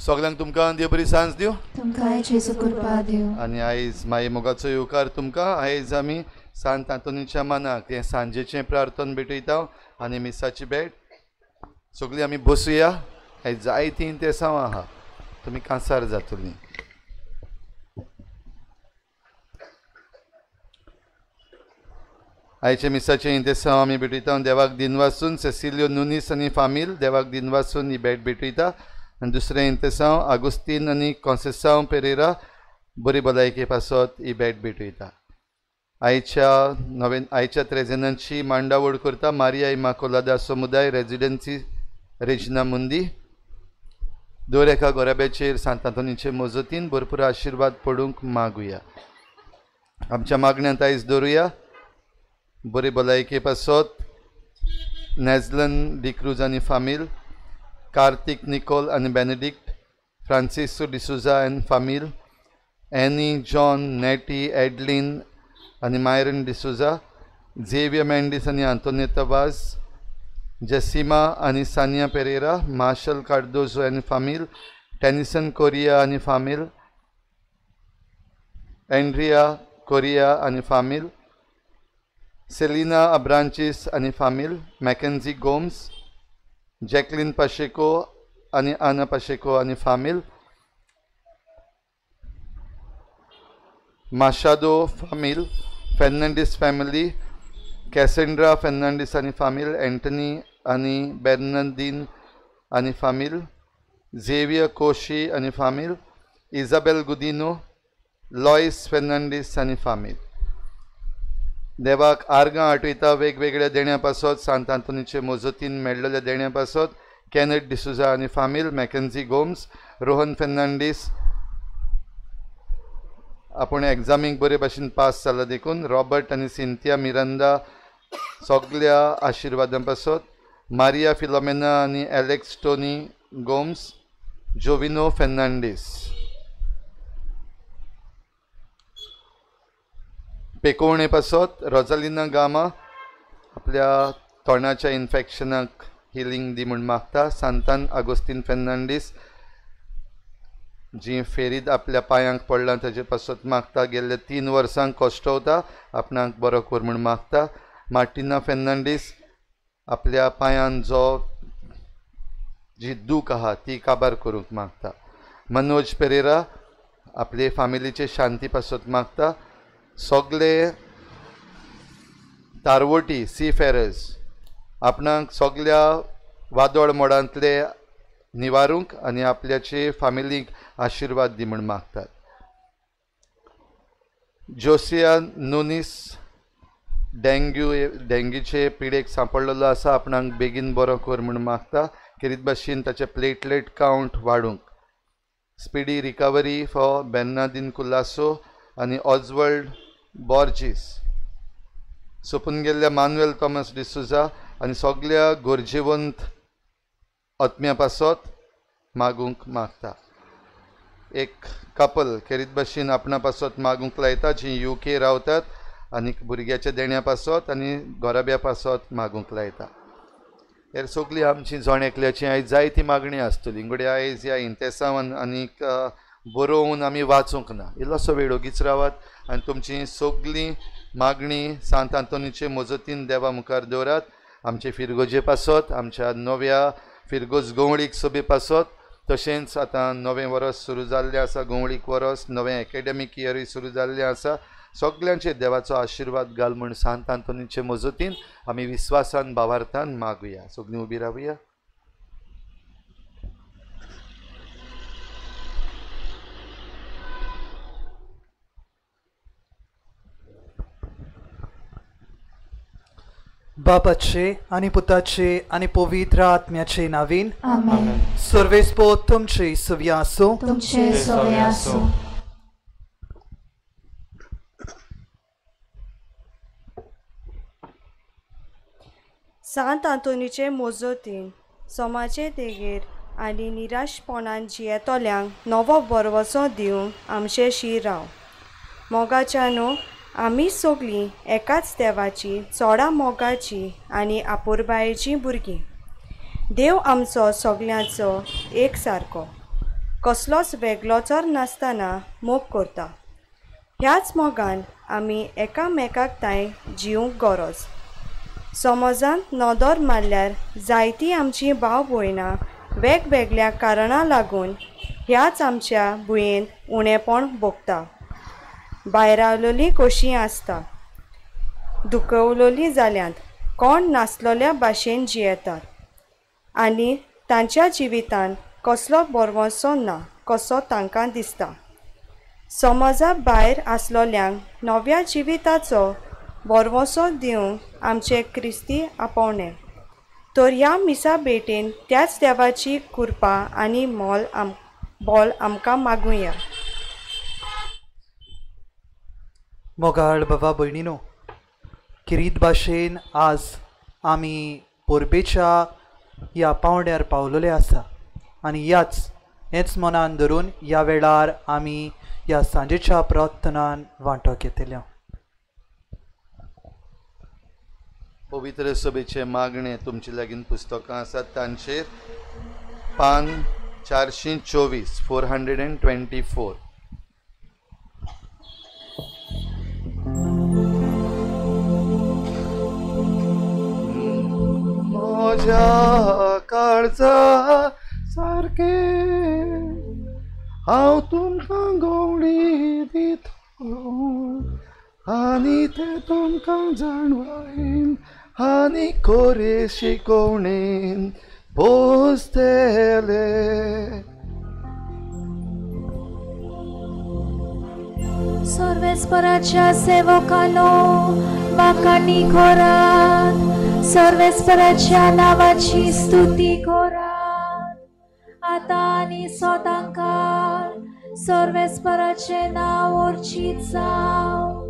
सगळ्यांक तुमकां देव बरी सांज दिव तुमकां जेजू कृपा दिव आनी आयज माये मोगाचो येवकार तुमकां आयज आमी सांत आंतोनीच्या मानाक हें सांजेचें प्रार्थन भेटयता आनी मिसाची भेट सगळीं आमी बसुया आयज जायतीं इंतेसांव आहा तुमी कांसार जातलीं आयचे मिसाचें इंतेसांव आमी भेटयता देवाक दिनवासून सेसिलियो नुनीस आनी फामील देवाक दिनवासून ही भेट भेटयता आनी दुसरें इंतेसांव आगुस्तीन आनी कॉन्सेसांव पेरेरा बरी भलायके पासत ही भेट भेटयता आयच्या त्रेजनांची मांडावळ करता मारिया इमाकोलादा समुदाय रेजिडेन्सी रेजिना मुंदी दर एका गोराब्याचेर सांत आंतोनीचे मोजतीन भरपूर आशिर्वाद पडूंक मागुया आमच्या मागण्यांत आयज दवरुया बरी भलायके पासत नेझलन डिक्रूज आनी फामील कार्तिक निकोल आनी बेनेडिक्ट फ्रांसिसो डिसुजा एन फामील एनी जॉन नेटी एडलिन आनी मायरन डिसुजा झेवियर मेंडिस आनी आंतोनिएटा वाज जेसिमा आनी सानिया पेरेरा मार्शल कार्डोजो आनी फामील टेनिसन कोरिया आनी फामील एंड्रिया कोरिया आनी फामील सेलिना अब्रांचीस आनी फामील मॅकेन्झी गोम्स जॅकलिन पाशेको आनी आना पाशेको आनी फामील माशादो फामील फेर्नांडीस फॅमिली कॅसेंड्रा फेर्नांडीस आनी फामील एंटनी आनी बेर्नार्डीन आनी फामील झेवियर कोशी आनी फामील इजाबेल गुदिनो लॉयस फेर्नांडीस आनी फामील देवाक आर्गां आठयता वेगवेगळ्या देण्या पासत सांत आंतोनीचे मोजतीन मेळ्ळेल्या देण्या पासत कॅनेट डिसुजा आनी फामील मॅकेन्झी गोम्स रोहन फेर्नांडीस आपूण एग्जामीक बरे भाशेन पास जाला देखून रॉबर्ट आनी सिंथिया मिरांदा सगळ्या आशिर्वादां पासत मारिया फिलोमेना आनी एलेक्स टोनी गोम्स जोविनो फेर्नांडीस पेकोवणे पासत रोजालिना गामा आपल्या तोंडाच्या इन्फेक्शनाक हिलिंग दी म्हूण मागता सांतान आगोस्तीन फेर्नांडीस जी फेरीत आपल्या पांयांक पडलां ताजे पासत मागता गेल्ल्या 3 वर्सांक कश्टवता आपणाक बरो कर म्हूण मागता मार्टिना फेर्नांडीस आपल्या पांयान जो जी दूख आहा ती काबार करूंक मागता मनोज पेरेरा आपले फामिलीचे शांती पासत मागता सगळे तारवटी सीफेरर्स आपणाक सगळ्या वादळ मोडांतले निवारूंक आनी आपल्याचे फामिलीक आशिर्वाद दी म्हूण मागतात जोसिया नुनीस डेंग्यूचे पिडेक सांपडलेलो आसा आपणाक बेगीन बरो कर म्हूण मागता खेरीत भाशेन ताचे प्लेटलेट कावंट वाडूंक स्पिडी रिकवरी फॉर बेर्नार्डीन कुलासो आनी ऑजवर्ल्ड बॉर्जीस सोपून गेल्ल्या मानुएल थॉमस डिसुजा आनी सगळ्या गोरजेवंत आत्म्या पासत मागूंक मागता एक कपल खेरीत भाशेन आपणा पासत मागूंक लायता जी UK रावतात आनी भुरग्याच्या देण्या पासत आनी गोराब्या पासत मागूंक लायता हेर सगळीं आमची जण एकल्याची आयज जायती मागणी आसतली घडये आयज ह्या इंतेसांवान आनीक बरोवन आमी वाचूंक ना इल्लोसो वेळ ओगीच रावात आनी तुमची सगळीं मागणी सांत आंतोनीचे मोजतीन देवा मुखार दवरात आमचे फिरगोजे पासत आमच्या नव्या फिरगोज गवळीक सभे पासत तशेंच आतां नवें वर्स सुरू जाल्लें आसा गवळीक वर्स नवें एकाडेमीक इयरूय सुरू जाल्लें आसा सगळ्यांचेर देवाचो आशिर्वाद घाल म्हूण सांत आंतोनीचे मोजतीन आमी विस्वासान भावार्थान मागुया सगळीं उबी रावुया बापाचे आणि पुताचे आणि पवित्र आत्म्याचे नावीन आमेन सर्वेस्पो तुमचे सव्यासो तुमचे सवय आसूं सांत आंतोनीचे मोजोतीन सोमाचे देगेर आनी निराशपणान जियेतोल्यांक नवो बरवसो दिवंक आमचे शिराव. मोगाच्या न्हू आमी सगळीं एकाच देवाची चोडा मोगाची आनी आपुरबायेची भुरगीं. देव आमचो सगळ्यांचो एक सारको, कसलोच वेगळोचोर नासतना मोग करता. ह्याच मोगान आमी एकामेकाक ताय जिवंक गरज. समजांत नदर मारल्यार जायतीं आमचीं भाव भयणां वेगवेगळ्या कारणां लागून ह्याच आमच्या भुंयेंत उणेपण भोगता. भायरावलोलीं कशीं आसता, दुखवलोलीं जाल्यांत कोण नासलोल्या भाशेन जियेतात आनी तांच्या जिवितान कसलो बरवंसो ना कसो तांकां दिसता. समाजा भायर आसलोल्यांक नव्या जिविताचो बरवंसो दिवंक आमचे क्रिस्ती आपोवणे. तर ह्या मिसा भेटेन त्याच देवाची कृपा आनी बोल आमकां मागुया. मोगाळ बाबा भयणीनो, किरीत भाशेन आज आमी पोरबेच्या ह्या पावंड्यार पावलोले आसा आनी हेच मनान धरून ह्या वेळार आमी ह्या सांजेच्या प्रार्थनान वांटो घेतल्या. पवित्र सभेचे मागणे तुमचे लागीं पुस्तकां आसात तांचेर पान 424 424. म्हज्या काळजा सारके हांव तुमकां गवळी दितलो आनी ते तुमकां जाणवायेन आनी कोरे शिकोवणेन पोसतेले. सर्वेस्पराच्या सेवकानो वाकांनी खोरात, सर्वेस्पराच्या नावाची स्तुती खोरात. आता आनी सोदांकाळ सर्वेस्पराचे नाव ओर्चीत जाव.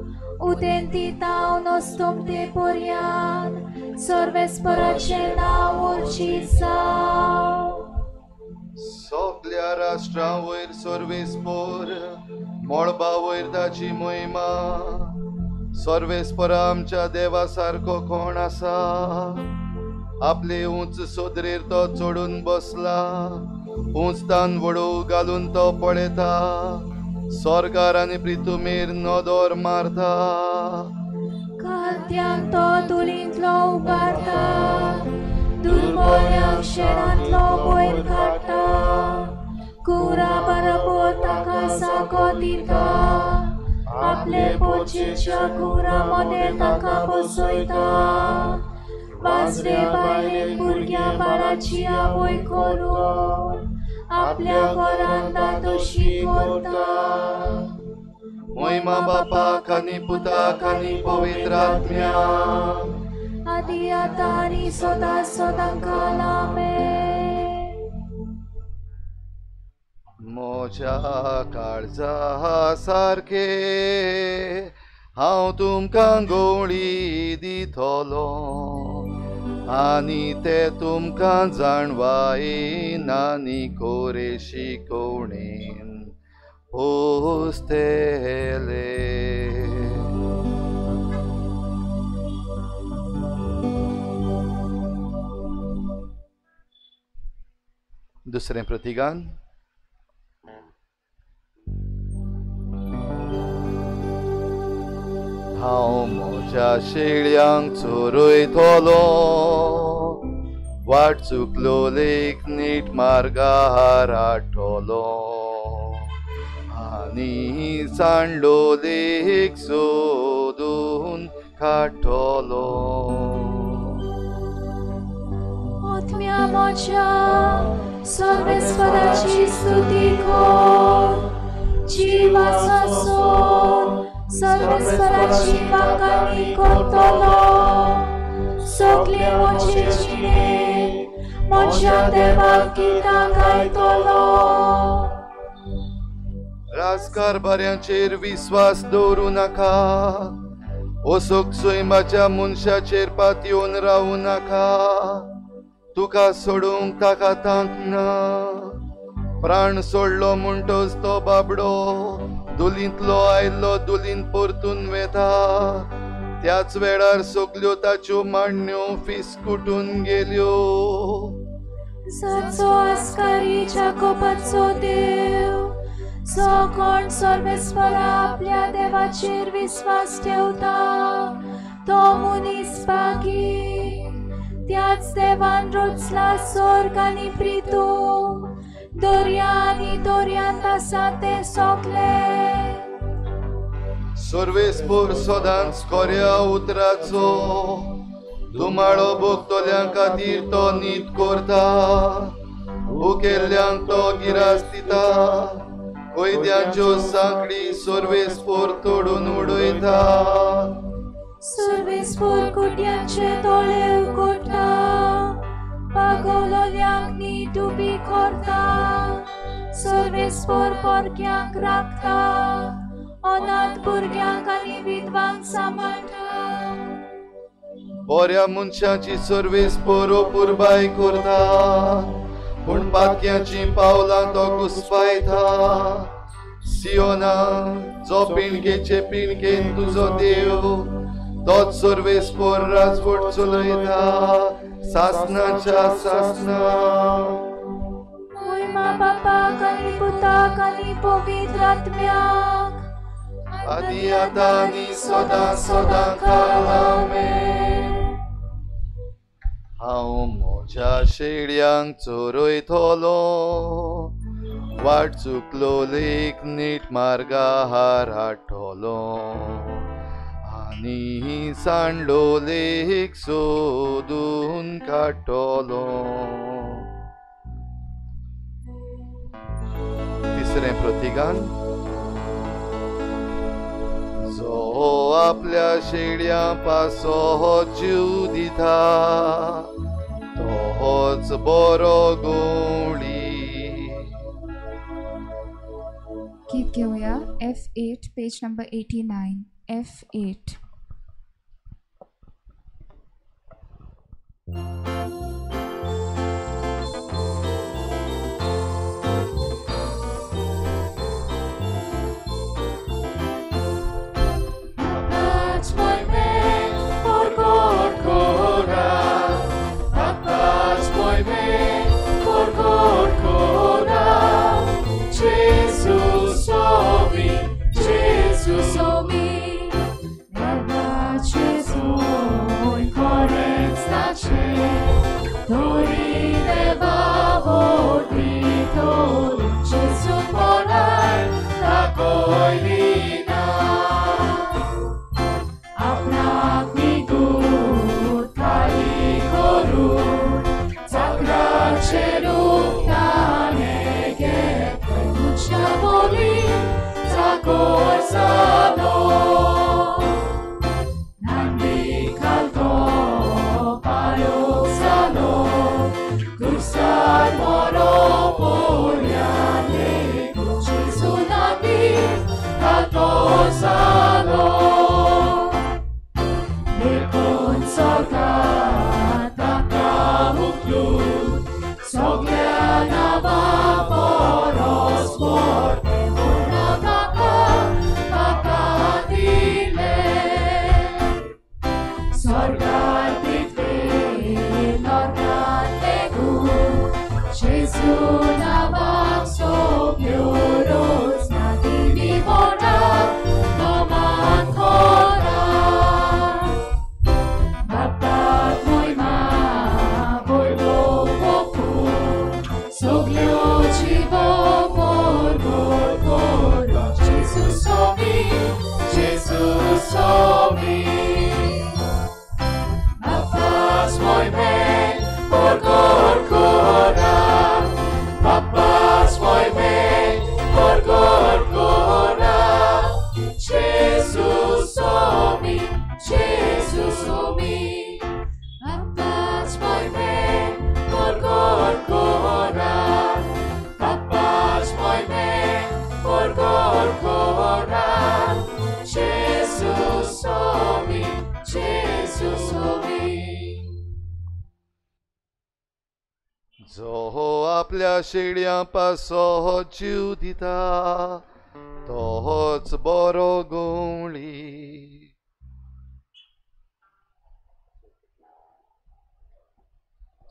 उदेंती ताव नोस्तोम ते पर्यान सर्वेस्पराचे नाव ओर्चीत जाव. सगळ्या राष्ट्रां वयर सर्वेस्पर, मळबा वयर ताची महिमा. सर्वेस्परा आमच्या देवा सारको कोण आसा? आपले उंच सोदरेर तो चडून बसला, उंचतान वडो घालून तो पळयता. स्वर्गार आनी पृथ्वीर नदर मारता. खाद्यांक तो धुळींतलो उबारता, दुर्बळ्यांक शेणांतलो वयर काडटा. कुरा बरोबर ताका साको दिता, आपले पोचेच्या कुरा मदें ताका बसयता. वाजरे बायलेक भुरग्या बाळाची आवय करून आपल्या घरांत दादोशी करता. महिमा बापाक आनी पुताक आनी पवित्र आत्म्याक, आदी आतां आनी सदां सदांकाळ आमेन. म्हज्या काळजा सारके हांव तुमकां गवळी दितलो आनी ते तुमकां जाणवायेन आनी कोरे शिकोवणेन पोसतेले. दुसरें प्रतिगान. हांव म्हज्या शेळ्यांक चोरयतलो, वाट चुकलोलेक नीट मार्गार हाडटलो आनी सांडलोलेक सोदून काडटलो. आत्म्या म्हज्या सर्वेस्पराची स्तुती कर. जिवाचा सोद सर्वेस्पराची वाकाणी करतलो. सगळे म्हजे जिणे म्हज्या देवाक गितां गायतलो. राजकारभाऱ्यांचेर विस्वास दवरूं नाका, ओसूक सैमाच्या मनशाचेर पातयेवन रावूं नाका, तुका सोडूंक ताका तांकना. प्राण सोडलो म्हणटच तो बाबडो दुलींतलो आयल्लो दुलीन परतून वेता. त्याच वेळार सगल्यो ताच्यो मांडण्यो फिसकुटून गेल्यो. सचो आस्कारी जाकोबाचो देव, जो कोण सर्वेस्परा आपल्या देवाचेर विस्वास ठेवता तो मनीस भागी. त्याच देवान रचला स्वर्ग आनी पृथ्वी, दर्या आनी दर्यांत आसा ते सगळे. सर्वेस्पर सदांच खऱ्या उतराचो धुमाळो भोगतोल्यां खातीर तो नीत करता. भुकेल्ल्यांक तो गिरास दिता, कैद्यांच्यो सांखळी सर्वेस्पर तोडून उडयता. सर्वेस्पर कुट्यांचे दोळे उगडटा, पागोलोल्यांक नीट उबी करता. सर्वेस्पर पोरक्यांक राखता, अनाथ भुरग्यांक आनी विधवांक सांबाळटा. बऱ्या मनशाची सर्वेस्पर पुरबाय करता, पूण पातक्याची पावलां तो घुस्पायता. सियोना जो पिणकेचे पिणकेन तुजो देव, तोच सर्वेस्पर राजवट चलयता सासनाच्या सासना. महिमा बापाक आनी पुताक आनी पवित्र आत्म्याक, आदी आतां आनी सदां सदां काल आमेन. हांव म्हज्या शेळयांक चोरयतलो, वाट चुकलोलीक नीट मार्गार हाडटलो, आनी सांडलोलीक सोदून काडटलो. तिसरें प्रतिगान. जो आपल्या शेळयां पासो जीव दिता, तोच बरो गोडी. गीत घेऊया F8 page number 89. F8. Jesus, oh me, जो आपल्या शेड्या पासो जीव दिता तोच बरो गवळी.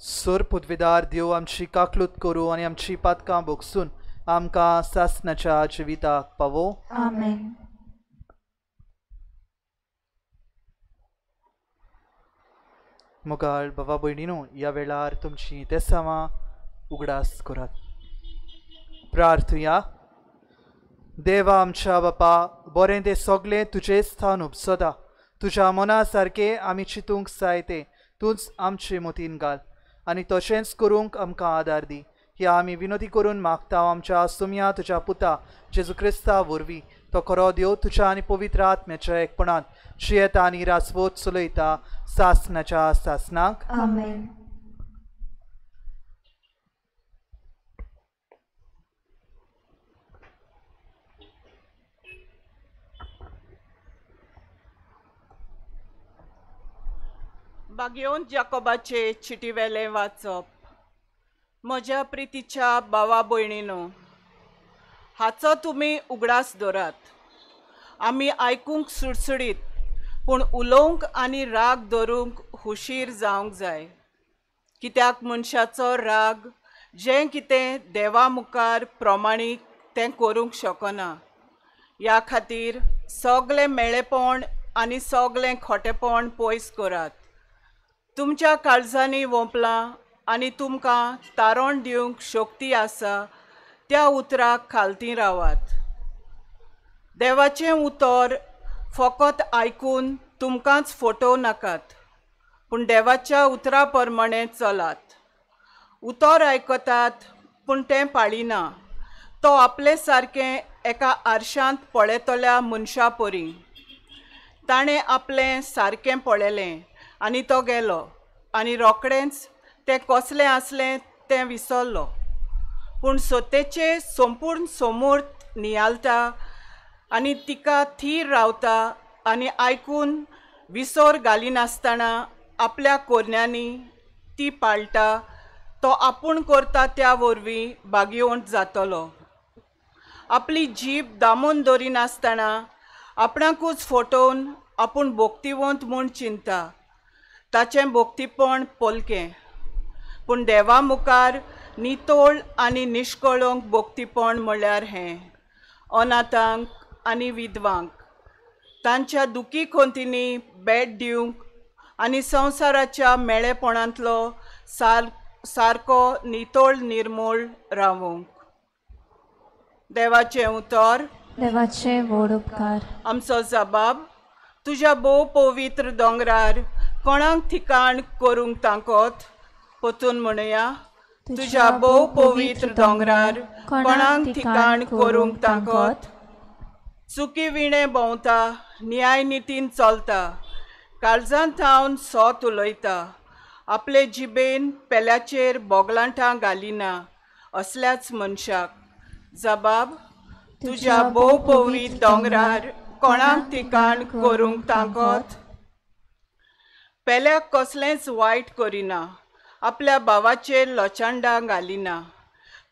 सुर पुदवेदार देव आमची काकलूत करू आनी आमची पातकां भोगसून आमकां सासणाच्या जिविताक पावो. आमेन. मुगाळ बाबा भयणीनो, ह्या वेळार तुमची तेसावां उगडास करात. प्रार्थुया. देवा आमच्या बापा, बरें तें सगळें तुजें स्थान उपसता. तुज्या मना सारकें आमी चिंतूंक जाय तें तूंच आमचे मतीन घाल आनी तशेंच करूंक आमकां आदार दी. ह्या आमी विनोदी करून मागता आमच्या सुम्या तुज्या पुता जेजू क्रिस्ता वरवीं. तो खरो देव तुज्या आनी पवित्र आत्म्याच्या एकपणान जियेता आनी रासवत चलयता सासणाच्या सासणाक. आमेन. बागयोन जाकोबाचे चिटीवेले वाचप. म्हज्या प्रितीच्या भावा भयणीनो, हाचो तुमी उगडास दवरात. आमी आयकूंक सुडसुडीत पूण उलोवंक आनी राग धरूंक हुशीर जावंक जाय. कित्याक मनशाचो राग जें कितें देवा मुखार प्रमाणीक तें करूंक शकना. ह्या खातीर सगळें मेळेपण आनी सगळें खोटेपण पयस करात. तुमच्या काळजांनी वोंपलां आनी तुमकां तारण दिवंक शक्ती आसा त्या उतराक खालती रावात. देवाचें उतर फकत आयकून तुमकांच फटोव नाकात, पूण देवाच्या उतरा प्रमाणें चलात. उतर आयकतात पूण तें पाळिना. तो आपले सारकें एका आरशांत पळयतल्या मनशा परी. ताणें आपलें सारकें पळयलें आनी तो गेलो आनी रोखडेंच तें कसलें आसलें तें विसरलो. पूण सतेचे संपूर्ण समूर्त नियालता आनी तिका थीर रावता आनी आयकून विसर घालिनासतना आपल्या कोरण्यांनी ती पाळटा. तो आपूण करता त्या वरवीं भाग्यवंत जातलो. आपली जीब दामून दवरिनासतना आपणाकूच फटोवन आपूण भोक्तिवंत म्हूण चिंता. ताचें भोक्तीपण पोलकें, पूण देवा मुखार नितोळ आनी निश्कळंक भोक्तीपण म्हळ्यार हें. अनाथांक आनी विधवांक, तांच्या दुखी खोंतींनी भेट दिवंक आनी संवसाराच्या मेळेपणांतलो सारको नितोळ निर्मूळ रावूंक. देवाचें उतर. देवाचे व्हड उपकार. आमचो जबाब. तुज्या भोव पवित्र दोंगरार कोणाक ठिकाण करूंक तांकोत. पोतून म्हणया. तुज्या भोव पवित्र दोंगरार कोणाक ठिकाण करूंक तांकोत. चुकी विणे भोंवता, न्याय नितीन चलता, काळजांत थावन सोत उलयता, आपले जिबेन पेल्याचेर बोगलांठां घालिना असल्याच मनशाक. जबाब. तुज्या भोव पवित्र दोंगरार कोणाक ठिकाण करूंक तांकोत. पेल्याक कसलेंच वायट करिना, आपल्या भावाचेर लोचांडा घालिना,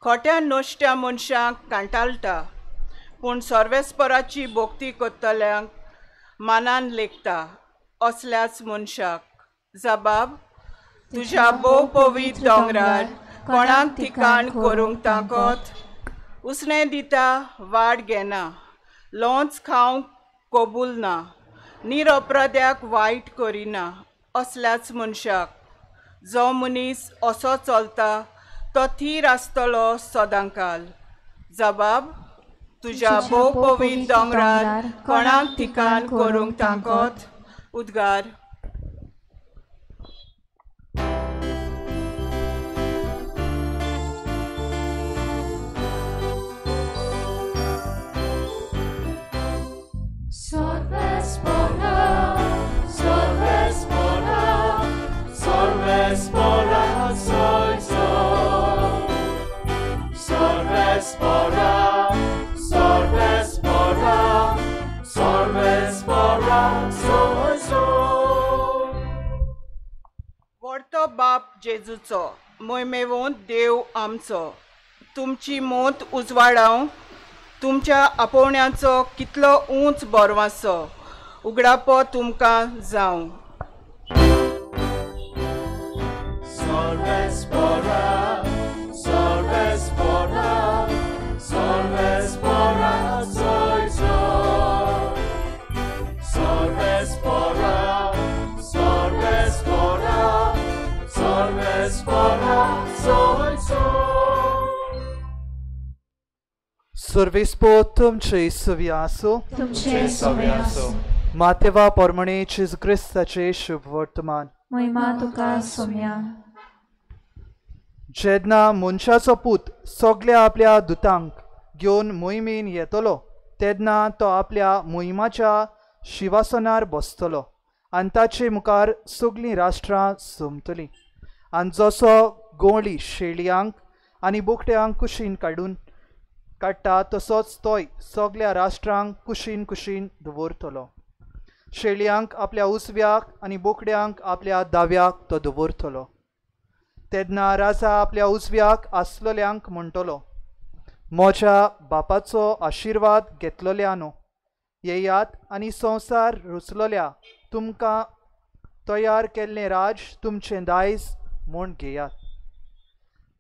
खोट्या नोश्ट्या मनशांक कांटाळटा, पूण सर्वेस्पराची भोक्ती करतल्यांक मानान लेखता असल्याच मनशाक. जबाब. तुज्या भोव पवित्र दोंगरार कोणाक ठिकाण करूंक तांकोत. उसणें दिता वाड घेना, लोंच खावंक कबूल ना, निरअपराध्याक वायट करिना असल्याच मनशाक. जो मनीस असो चलता तो थीर आसतलो सदांकाल. जबाब. तुज्या भोव पवित्र दोंगरार कोणाक ठिकाण करूंक तांकोत. उद्गार. व्हडतो बाप जेजूचो, मोयमेवोंत देव आमचो, तुमची मोत उजवाडाव, तुमच्या आपोवण्याचो कितलो उंच बोरवासो उगडापो तुमकां जावं. Solvespora, Solvespora, Solvespora, soy sol. Solvespora, Solvespora, Solvespora, soy sol. Servispo तुमचे सव्यासो तुमचे सव्यासो मातेवा पोरमणे जेजू क्रिस्ताचे शुभ वर्तमान. महिमा तुका सोम्या. जेन्ना मनशाचो पूत सगळ्या आपल्या दुतांक घेवन मोहिमेन येतलो तेन्ना तो आपल्या मोहिमाच्या शिवासनार बसतलो आनी ताचे मुखार सगळीं राष्ट्रां सोमतलीं. आनी जसो गोंवळी शेळयांक आनी बोकड्यांक कुशीन काडटा तसोच तोय सगळ्या राष्ट्रांक कुशीन कुशीन दवरतलो. शेळयांक आपल्या उजव्याक आनी बोकड्यांक आपल्या दाव्याक तो दवरतलो. तेन्ना राजा आपल्या उजव्याक आसलोल्यांक म्हणटलो, म्हज्या बापाचो आशिर्वाद घेतलोल्यानो येयात आनी संवसार रुचलोल्या तुमकां तयार केल्लें राज तुमचें दायज म्हूण घेयात.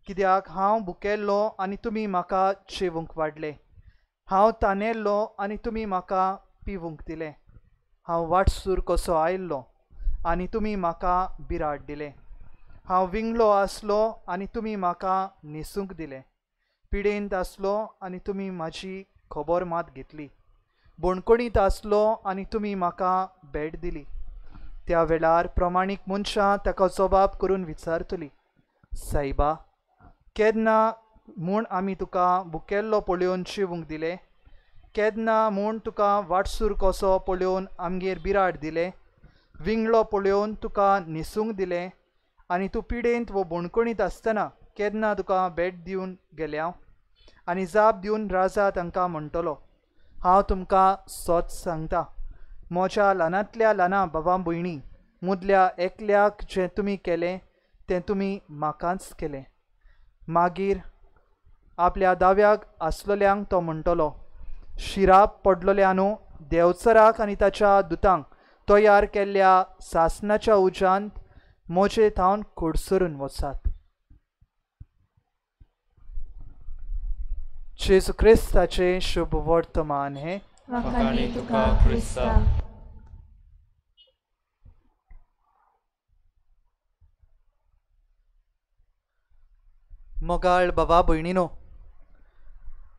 कित्याक हांव भुकेल्लो आनी तुमी म्हाका जेवूंक वाडले, हांव तानेल्लो आनी तुमी म्हाका पिवूंक दिलें, हांव वाटसूर कसो आयिल्लो आनी तुमी म्हाका बिराड दिलें, हांव विंगलो आसलो आनी तुमी म्हाका न्हेसूंक दिलें, पिडेंत आसलो आनी तुमी म्हाजी खबर मात घेतली, बोणकोणीत आसलो आनी तुमी म्हाका भेट दिली. त्या वेळार प्रमाणीक मनशां ताका जबाब करून विचारतलीं, सायबा, केन्ना म्हूण आमी तुका भुकेल्लो पळोवन जेवूंक दिलें, केन्ना म्हूण तुका वाटसूर कसो पळोवन आमगेर बिराड दिलें, विंगलो पळोवन तुका न्हेसूंक दिलें आनी तूं पिडेंत वो बोणकोणीत आसतना केन्ना तुका भेट दिवन गेल्या. आनी जाप दिवन राजा तांकां म्हणटलो, हांव तुमकां सत सांगता, म्हज्या ल्हानांतल्या ल्हाना भावां भयणी मदल्या एकल्याक जें तुमी केलें तें तुमी म्हाकाच केलें. मागीर आपल्या दाव्याक आसलोल्यांक तो म्हणटलो, शिराप पडलोल्यानो देंवचाराक आनी ताच्या दुतांक तयार केल्ल्या सासणाच्या उज्यांत म्हजे थावन कुडसरून वचात. जेजू क्रिस्ताचे शुभ वर्तमान हे वखाणी तुका ख्रिस्ता. मोगाळ बाबा भयणीनो,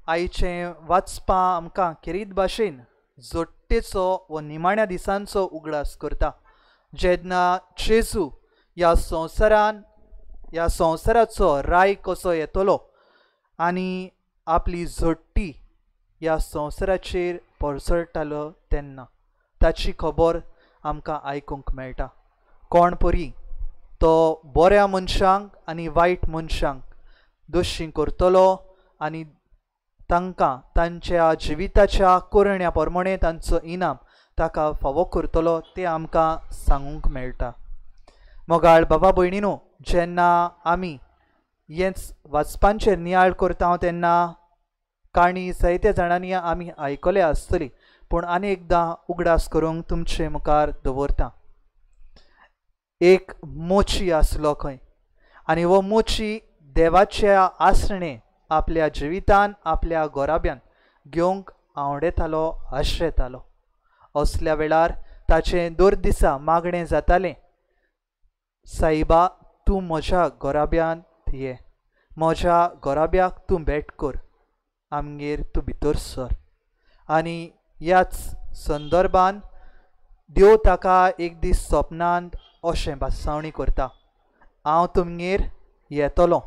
आयचें वाचपा आमकां खेरीत भाशेन जोडटेचो व निमाण्या दिसांचो उगडास करता, जेन्ना जेजू ह्या संवसाराचो राय कसो येतलो आनी आपली जोडटी ह्या संवसाराचेर परसळटालो तेन्ना ताची खबर आमकां आयकूंक मेळटा. कोण परी तो बऱ्या मनशांक आनी वायट मनशांक दोशी करतलो आनी तांकां तांच्या जिविताच्या करण्या प्रमाणे तांचो इनाम ताका फावो करतलो तें आमकां सांगूंक मेळटा. मोगाळ बाबा भयणीनो, जेन्ना आमी हेंच वाचपांचेर नियाळ करता तेन्ना काणी जायत्या जाणांनी आमी आयकले आसतली, पूण आनी एकदां उगडास करूंक तुमचे मुखार दवरता. एक मोची आसलो खंय आनी वो मोची देवाच्या आसणे आपल्या जिवितान आपल्या गोराब्यान घेवंक आवडेतालो, आश्रयतालो. असल्या वेळार ताचें दर दिसा मागणें जातालें, सायबा, तूं म्हज्या गोराब्यांत ये, म्हज्या गोराब्याक तूं भेट कर, आमगेर तूं भितर सर. आनी ह्याच संदर्भान देव ताका एक दीस स्वप्नांत अशें भासावणी करता, हांव तुमगेर येतलों,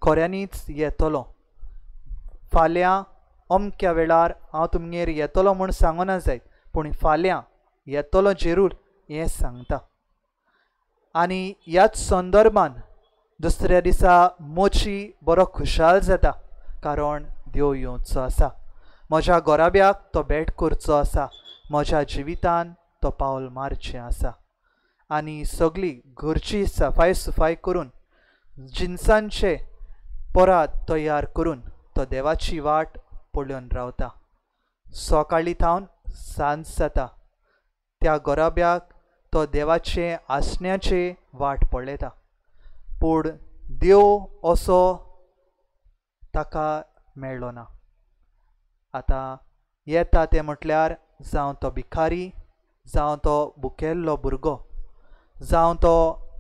खऱ्यांनीच येतलों, फाल्यां अमक्या वेळार हांव तुमगेर येतलों म्हूण सांगना जायत, पूण फाल्यां येतलों जरूर हें सांगता. आनी ह्याच संदर्भान दुसऱ्या दिसा मोची बरो खुशाल जाता, कारण देव येवचो आसा, म्हज्या गोराब्याक तो भेट करचो आसा, म्हज्या जिवितान तो पावल मारचें आसा. आनी सगळी घरची सफाई करून जिन्सांचे पोरात तयार करून तो देवाची वाट पळोवन रावता. सकाळी थावन सांज जाता त्या गोराब्याक तो देवाचे आसण्याचे वाट पळयता. पूण देव असो ताका मेळ्ळो ना. आतां येता ते म्हटल्यार जावं तो भिकारी, जावं तो भुकेल्लो भुरगो, जावं तो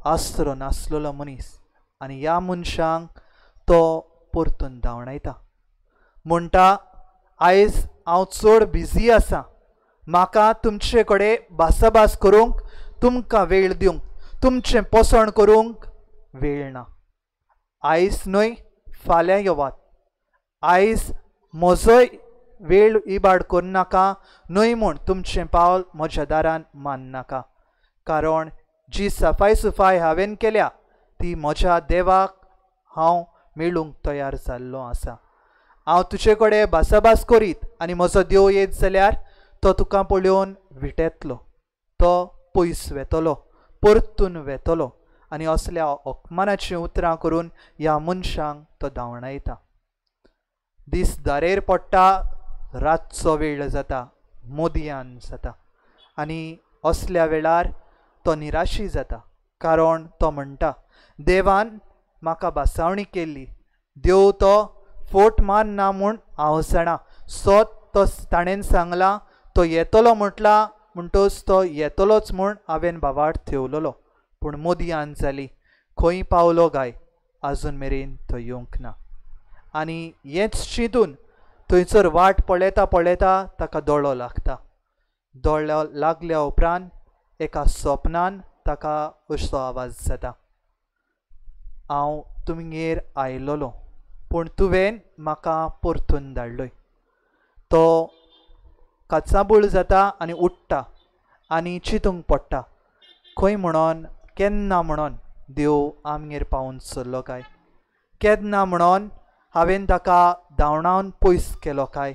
आसरो नासलेलो मनीस, आनी ह्या मनशांक तो परतून धांवडायता. म्हणटा आयज हांव चड बिजी आसां, म्हाका तुमचे कडेन भासाभास करूंक, तुमकां वेळ दिवंक, तुमचें पोसण करूंक वेळ ना. आयज न्हय फाल्यां येवात. आयज म्हजोय वेळ इबाड करूं नाका, न्हय म्हूण तुमचें पावल म्हज्या दारान माननाका. कारण जी सफाई सुफाय हांवें केल्या ती म्हज्या देवाक हांव मेळूंक तयार जाल्लो आसा. हांव तुजे कडेन भासाभास करीत आनी म्हजो देव येत जाल्यार तो तुका पळोवन विटेतलो, तो पयस वेतलो, परतून वेतलो आनी असल्या अपमानाचीं उतरां करून ह्या मनशांक तो धांवडायता. दीस दारेर पडटा, रातचो वेळ जाता, मोदयान जाता आनी असल्या वेळार तो निराशी जाता. कारण तो म्हणटा देवान म्हाका भासावणी केल्ली, देव तो फोट मारना म्हूण हांव जाणा. सो तो ताणें सांगलां तो येतलो म्हटला म्हणटच तो येतलोच म्हूण हांवें भावार्थ थेवलेलो. पूण मोदयान जाली, खंय पावलो गाय, आजून मेरेन तो येवंक ना. आनी हेंच चिंतून थंयसर वाट पळयता पळयता ताका दोळो लागता. दोळो लागल्या उपरांत एका स्वप्नान ताका असो आवाज जाता, हांव तुमगेर आयलोलो पूण तुवें म्हाका परतून धाडलोय. तो काचाबूळ जाता आनी उठ्ठा आनी चिंतूंक पडटा, खंय म्हणोन केन्ना म्हणोन देव आमगेर पावून सरलो काय, केन्ना म्हणोन हांवें ताका धांवडावन पयस केलो काय.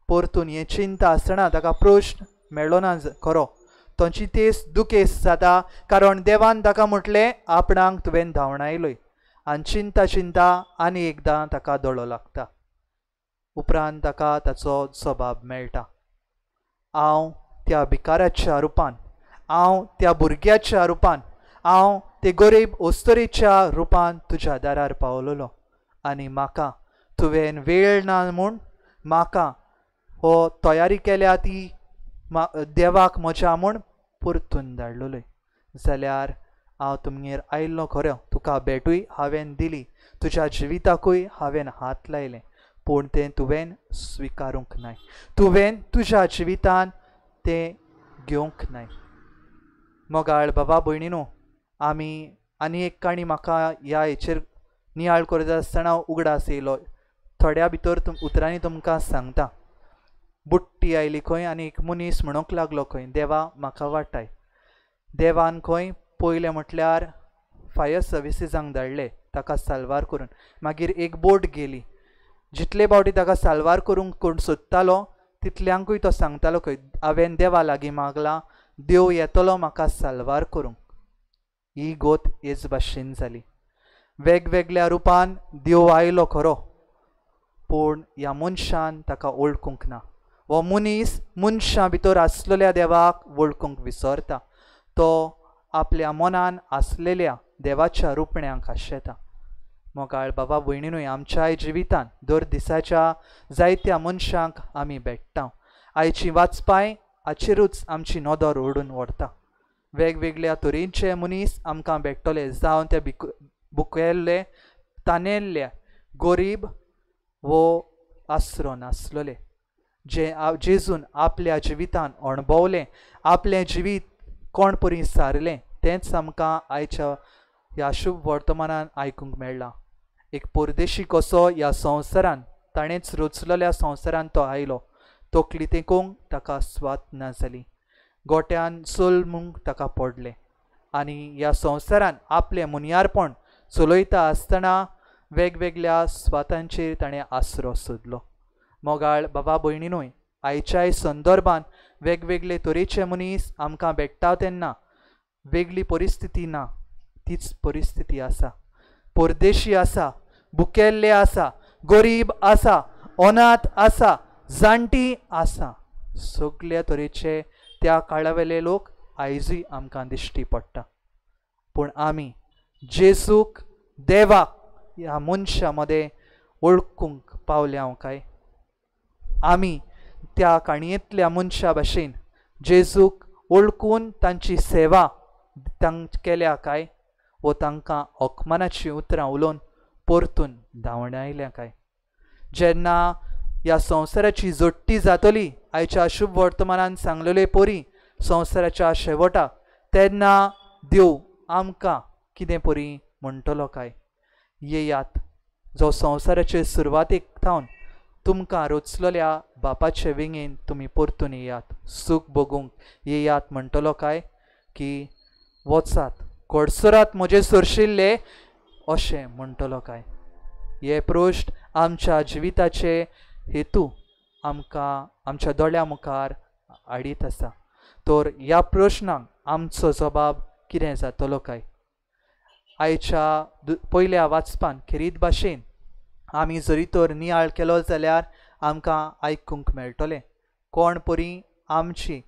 परतून हें चिंता आसतना ताका प्रश्न मेळ्ळो ना खरो. तो चिंतेस दुखेस जाता, कारण देवान ताका म्हटलें आपणाक तुवें धांवडायलोय. आनी चिंता चिंता आनी एकदां ताका दोळो लागता. उपरांत ताका ताचो जबाब मेळटा, हांव त्या भिकाराच्या रुपान, हांव त्या भुरग्याच्या रुपान, हांव ते गरीब ओस्तरीच्या रुपान तुज्या दारार पावलोलो आनी म्हाका तुवें वेळ ना म्हूण म्हाका हो तयारी केल्या ती देवाक म्हज्या म्हूण परतून धाडलोय. जाल्यार हांव तुमगेर आयिल्लो खरो, तुका भेटूय हांवें दिली, तुज्या जिविताकूय हांवें हात लायले, पूण तें तुवें स्विकारूंक नाय, तुवें तुज्या जिवितान तें घेवंक नाय. मोगाळ बाबा भयणीनो, आमी आनी एक काणी म्हाका ह्या हेचेर नियाळ करता आसतना उगडास येयलो. थोड्या भितर उतरांनी तुमकां सांगता. बुट्टी आयली खंय आनी एक मनीस म्हणूंक लागलो खंय, देवा म्हाका वाटाय. देवान खंय पयलें म्हटल्यार फायर सर्विसीसांक धाडले ताका साल्वार करून. मागीर एक बोट गेली, जितले फावटी ताका साल्वार करूंक कोण सोदतालो तितल्यांकूय तो सांगतालो खंय, हांवें देवा लागीं मागलां, देव येतलो म्हाका साल्वार करूंक. ही गोत हेच भाशेन जाली. वेगवेगळ्या रुपान देव आयलो खरो, पूण ह्या मनशान ताका वळखूंक ना. हो मनीस मनशा भितर आसलेल्या देवाक वळखूंक विसरता. तो आपल्या मनान आसलेल्या देवाच्या रुपण्यांक आशेता. मोगाळ बाबा भयणीनूय, आमच्याय जिवितान दर दिसाच्या जायत्या मनशांक आमी भेट्टा. आयची वाचपाय हाचेरूच आमची नदर ओडून व्हरता. वेगवेगळ्या तरेचे मनीस आमकां भेट्टले, जावं ते भुकेल्ले, तानेल्ले, गरीब वो आसरो नासलेले, जे जेजून आपल्या जिवितान अणभवलें, आपलें जिवीत कोण परी सारलें, तेंच आमकां आयच्या ह्या शुभ वर्तमानान आयकूंक मेळ्ळां. एक परदेशी कसो ह्या संवसारान, ताणेंच रचलेल्या संवसारान तो आयलो. तकली तेंकूंक ताका स्वात ना जाली, गोट्यान चलमूंक ताका पडलें आनी ह्या संवसारान आपलें मुनियारपण चलयता आसतना वेगवेगळ्या स्वातांचेर ताणें आसरो सोदलो. मोगाळ बाबा भयणीनूय, आयच्याय संदर्भान वेगवेगळे तरेचे मनीस आमकां भेट्टा तेन्ना वेगळी परिस्थिती ना, तीच परिस्थिती आसा. परदेशी आसा, भुकेल्ले आसा, गरीब आसा, अनाथ आसा, जाणटी आसा, सगळ्या तरेचे त्या काळावेले लोक आयजूय आमकां दिश्टी पडटा. पूण आमी जेजूक देवाक ह्या मनशा मदें वळखूंक पावल्या काय? आमी त्या काणयेंतल्या मनशा भाशेन जेजूक वळखून तांची सेवा केल्या काय? वो तांकां ओकमानाची उतरां उलोवन परतून धांवडायल्या काय? जेन्ना ह्या संवसाराची जोडटी जातली, आयच्या शुभ वर्तमानान सांगलेले परी संवसाराच्या शेवटाक, तेन्ना देव आमकां कितें परी म्हणटलो काय? येयात, जो संवसाराचे सुरवातेक थावन तुमकां रचलेल्या बापाचे विंगेन तुमी परतून येयात, सूख भोगूंक येयात म्हणटलो काय? की वचात, घोडसरात म्हजे सरशिल्ले अशें म्हणटलो काय? हे प्रश्न आमच्या जिविताचे हेतू आमकां आमच्या दोळ्या मुखार हाडीत आसा. तर ह्या प्रश्नाक आमचो जबाब कितें जातलो काय? आयच्या पयल्या वाचपान खेरीत भाशेन आमी जरी तर नियाळ केलो जाल्यार आमकां आयकूंक मेळटलें. कोण परी आमची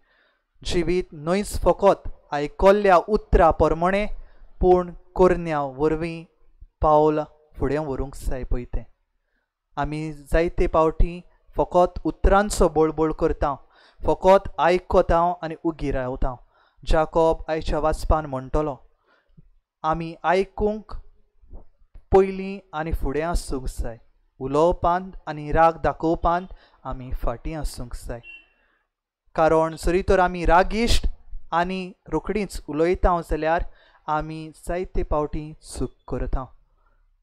जिवीत न्हयच फकत आयकल्ल्या उतरां प्रमाणे पूण करण्या वरवीं पावल फुडें व्हरूंक जाय पळय तें. आमी जायते पावटी फकत उतरांचो बळबळ करता, फकत आयकता आनी उगी रावता. जाकोब आयच्या वाचपान म्हणटलो, आमी आयकूंक पयलीं आनी फुडें आसूंक जाय, उलोवपांत आनी राग दाखोवपांत आमी फाटीं आसूंक जाय. कारण जरी तर आमी रागिश्ट आनी रोखडींच उलयता जाल्यार आमी जायते पावटी चूक करता.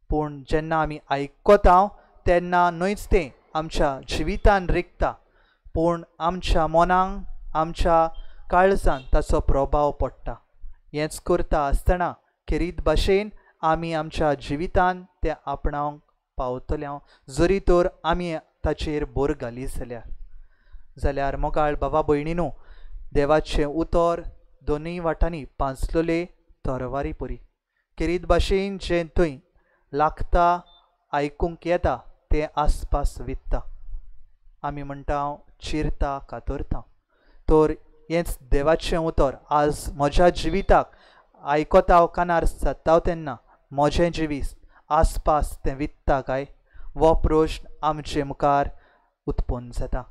पूण जेन्ना आमी आयकता तेन्ना न्हयच तें आमच्या जिवितान रिगता, पूण आमच्या मनाक, आमच्या काळजान ताचो प्रभाव पडटा. हेंच करता आसतना खेरीत भाशेन आमी आमच्या जिवितान तें आपणावंक पावतल्या, जरी तर आमी ताचेर भर घाली जाल्यार मोगाळ बाबा भयणीनो, देवाचें उतर दोनूय वाटांनी पांचलोले तरवारी परी. खेरीत भाशेन जें थंय लागता, आयकूंक येता तें आसपास वित्ता. आमी म्हणटा चिरता कातरता. तर हेंच देवाचें उतर आज म्हज्या जिविताक आयकता कानार जाता तेन्ना म्हजें जिवीत आसपास तें वित्ता काय? हो प्रश्न आमचे मुखार उत्पन्न जाता.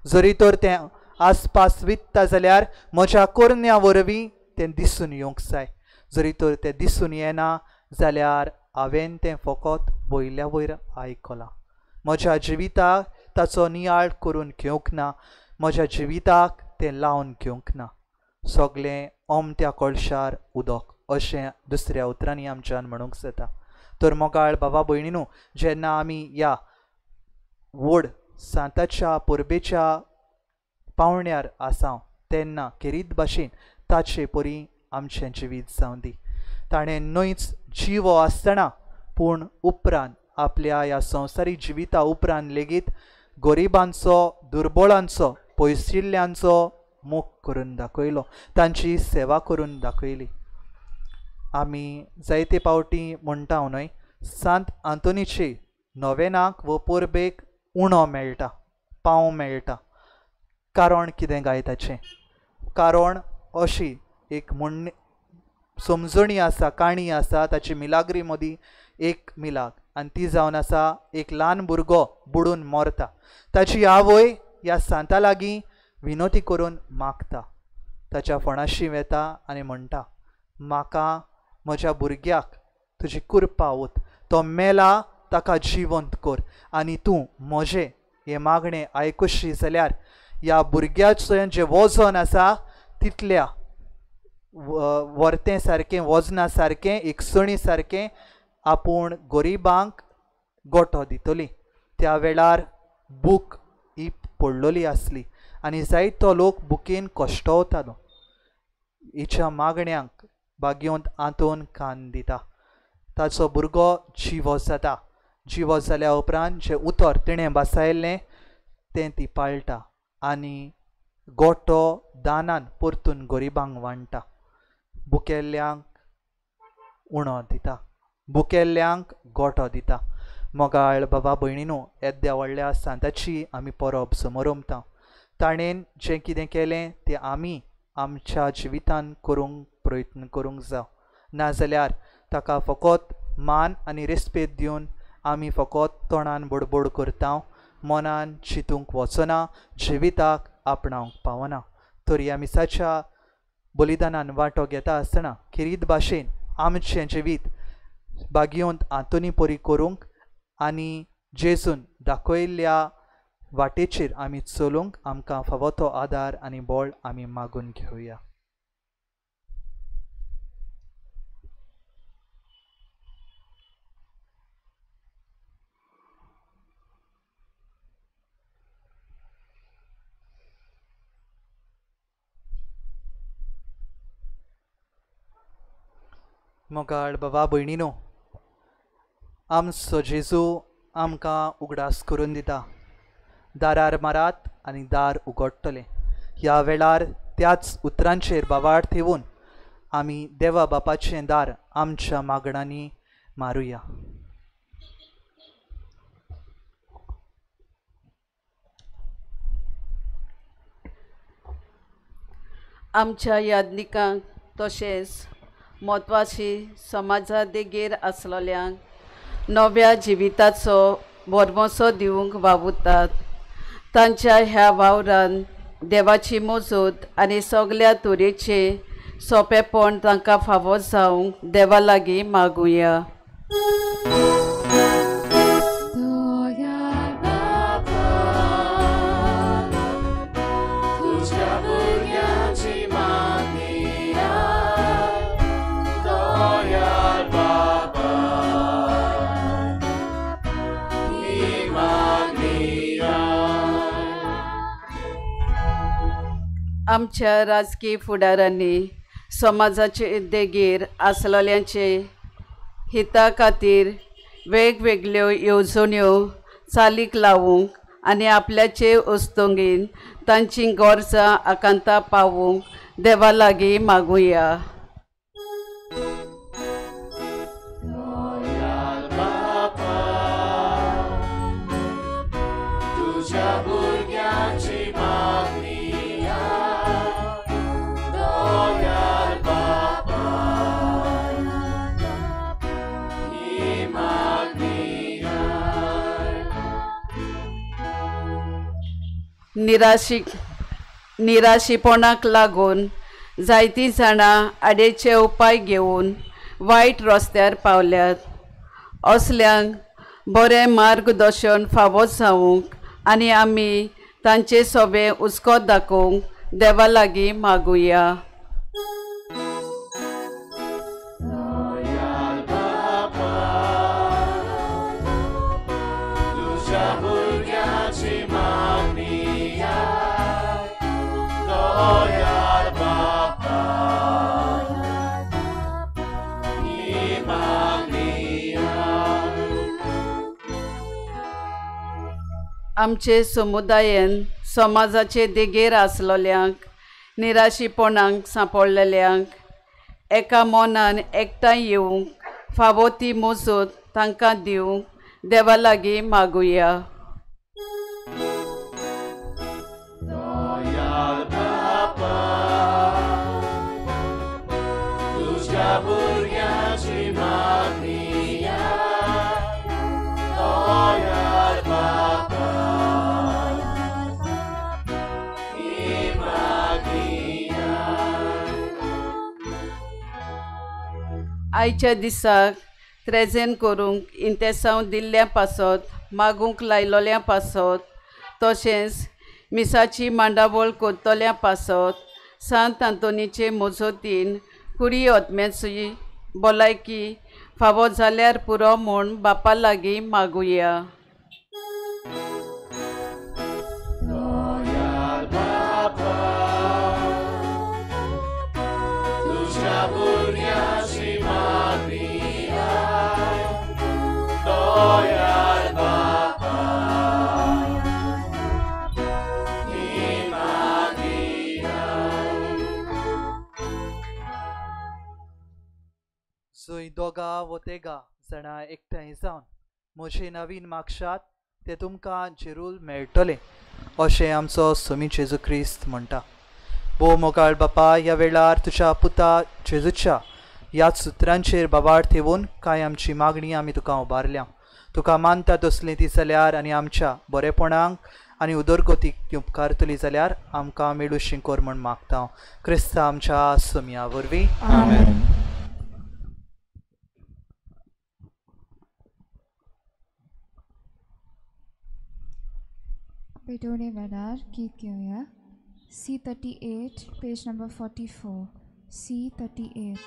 जरी तर तें आसपास वित्ता जाल्यार म्हज्या करण्या वरवीं तें दिसून येवंक जाय. जरी तर तें दिसून येना जाल्यार हांवें तें फकत वयल्या वयर आयकलां. म्हज्या जिविताक ताचो नियाळ करून घेवंक ना, म्हज्या जिविताक तें लावन घेवंक ना. सगळें ओमत्या कळशार उदक अशें दुसऱ्या उतरांनी आमच्यान म्हणूंक जाता. तर मोगाळ बाबा भयणीनो, जेन्ना आमी ह्या व्हड सांताच्या परबेच्या पावण्यार आसा तेन्ना खेरीत भाशेन ताचे परी आमचें जिवीत जावं दी. ताणें न्हयच जीव आसतना पूण उपरांत आपल्या ह्या संवसारीक जिविता उपरांत लेगीत गरिबांचो, दुर्बळांचो, पयसिल्ल्यांचो मोग करून दाखयलो, तांची सेवा करून दाखयली. आमी जायते पावटी म्हणटा न्हय, सांत आंतोनीचे नोवेनाक व परबेक उणो मेळटा, पांव मेळटा. कारण कितें गाय ताचें? कारण अशी एक समजणी आसा, काणी आसा ताची मिलाग्री मदीं एक मिलाग, आनी ती जावन आसा एक ल्हान भुरगो बुडून मरता. ताची आवय ह्या सांता लागीं विनोती करून मागता, ताच्या फणाशी वेता आनी म्हणटा, म्हाका म्हज्या भुरग्याक तुजी कृपा वत, तो मेला ताका जिवंत कर, आनी तूं म्हजें हें मागणें आयकुशी जाल्यार ह्या भुरग्याचें जें वजन आसा तितल्या वर्तें सारकें, वजना सारकें, एकसणी सारकें आपूण गरिबांक गोठो दितली. त्या वेळार भूक ही पडलेली आसली आनी जायतो लोक भुकेन कश्टवतालो. हिच्या मागण्यांक बागेवंत आंतोन कान दिता. ताचो भुरगो जिवो जाता. जिवो जाल्या उपरांत जें उतर तिणें बसयल्लें तें ती पाळटा आनी गोठो दानान परतून गरिबांक वांडटा, भुकेल्ल्यांक उणो दिता. बुकेल्ल्यांक गोठो दिता. मोगाळ बाबा भयणीनो, येद्या व्हडल्या सांताची आमी परब समोरमता. ताणें जें कितें केलें तें आमी आमच्या जिवितान करूंक प्रयत्न करूंक जाय. नाजाल्यार ताका फकत मान आनी रेस्पेद दिवन आमी फकत तोंडान बडबड करता, मनान चिंतूंक वचना, जिविताक आपणावंक पावना. तरी आमी मिसाच्या बलिदानान वांटो घेता आसतना खिरीत भाशेन आमचें जिवीत बागयोंत आंतुनी परी करूंक आनी जेजून दाखयल्ल्या वाटेचेर आमी चलूंक आमकां फावो तो आदार आनी बळ आमी मागून घेवया. मोगाळ बाबा भयणीनो, आमचो जेजू आमकां उगडास करून दिता. दारार मारात आनी दार उगडटलें. ह्या वेळार त्याच उतरांचेर बाबाड ठेवून आमी देवा बापाचें दार आमच्या मागणांनी मारुया. आमच्या यादनिकांक तशेंच म्हत्वाची समाजा देगेर आसलेल्यांक नव्या जिविताचो भरमोसो दिवंक वावुरतात. तांच्या ह्या वावरान देवाची मोजत आनी सगळ्या तरेचे सोंपेपण तांकां फावो जावंक देवा लागीं मागुया. आमच्या राजकीय फुडाऱ्यांनी समाजाचे देगेर आसलेल्यांचे हिता खातीर वेगवेगळ्यो येवजण्यो चालीक लावूंक आनी आपल्याचे उस्तोंगेन तांची गरजां आकांतां पावूंक देवा लागीं मागुया. निराशीपणाक लागून जायतीं जाणां आडेचे उपाय घेवन वायट रस्त्यार पावल्यात. असल्यांक बरें मार्गदर्शन फावो जावंक आनी आमी तांचे सोबे हुस्को दाखोवंक देवा लागीं मागुया. आमचे समुदायान समाजाचे देगेर आसलेल्यांक निराशीपणांक सांपडलेल्यांक एका मनान एकठांय येवंक फावो ती मजत तांकां दिवंक देवा लागीं मागुया. आयच्या दिसाक त्रेजेन करूंक इंतेसांव दिल्ल्या पासत मागूंक लायलोल्या पासत तशेंच मिसाची मांडावळ करतल्या पासत सांत आंतोनीचे मोजतीन कुडी ओतम्याची भलायकी फावो जाल्यार पुरो म्हूण बापा लागीं मागुया. जंय दोगा व तेगा जाणां एकठांय जावन म्हजे नवीन मागशात ते तुमकां जरूर मेळटले अशें आमचो स्वामी जेजू क्रिस्त म्हणटा. भोव मोगाळ बापा, ह्या वेळार तुज्या पुता जेजूच्या ह्याच सुत्रांचेर बाबाड ठेवून कांय आमची मागणी आमी तुका उबारल्या. तुका मानता तसलीं ती जाल्यार आनी आमच्या बरेपणांक आनी उदरगतीक ती उपकारतली जाल्यार आमकां मेळुशी कोर म्हूण मागता. क्रिस्ता आमच्या स्वाम्या वरवीं. आमेन. पेटोवणे वेळार गीत घेवया. C38, page number 44. C38.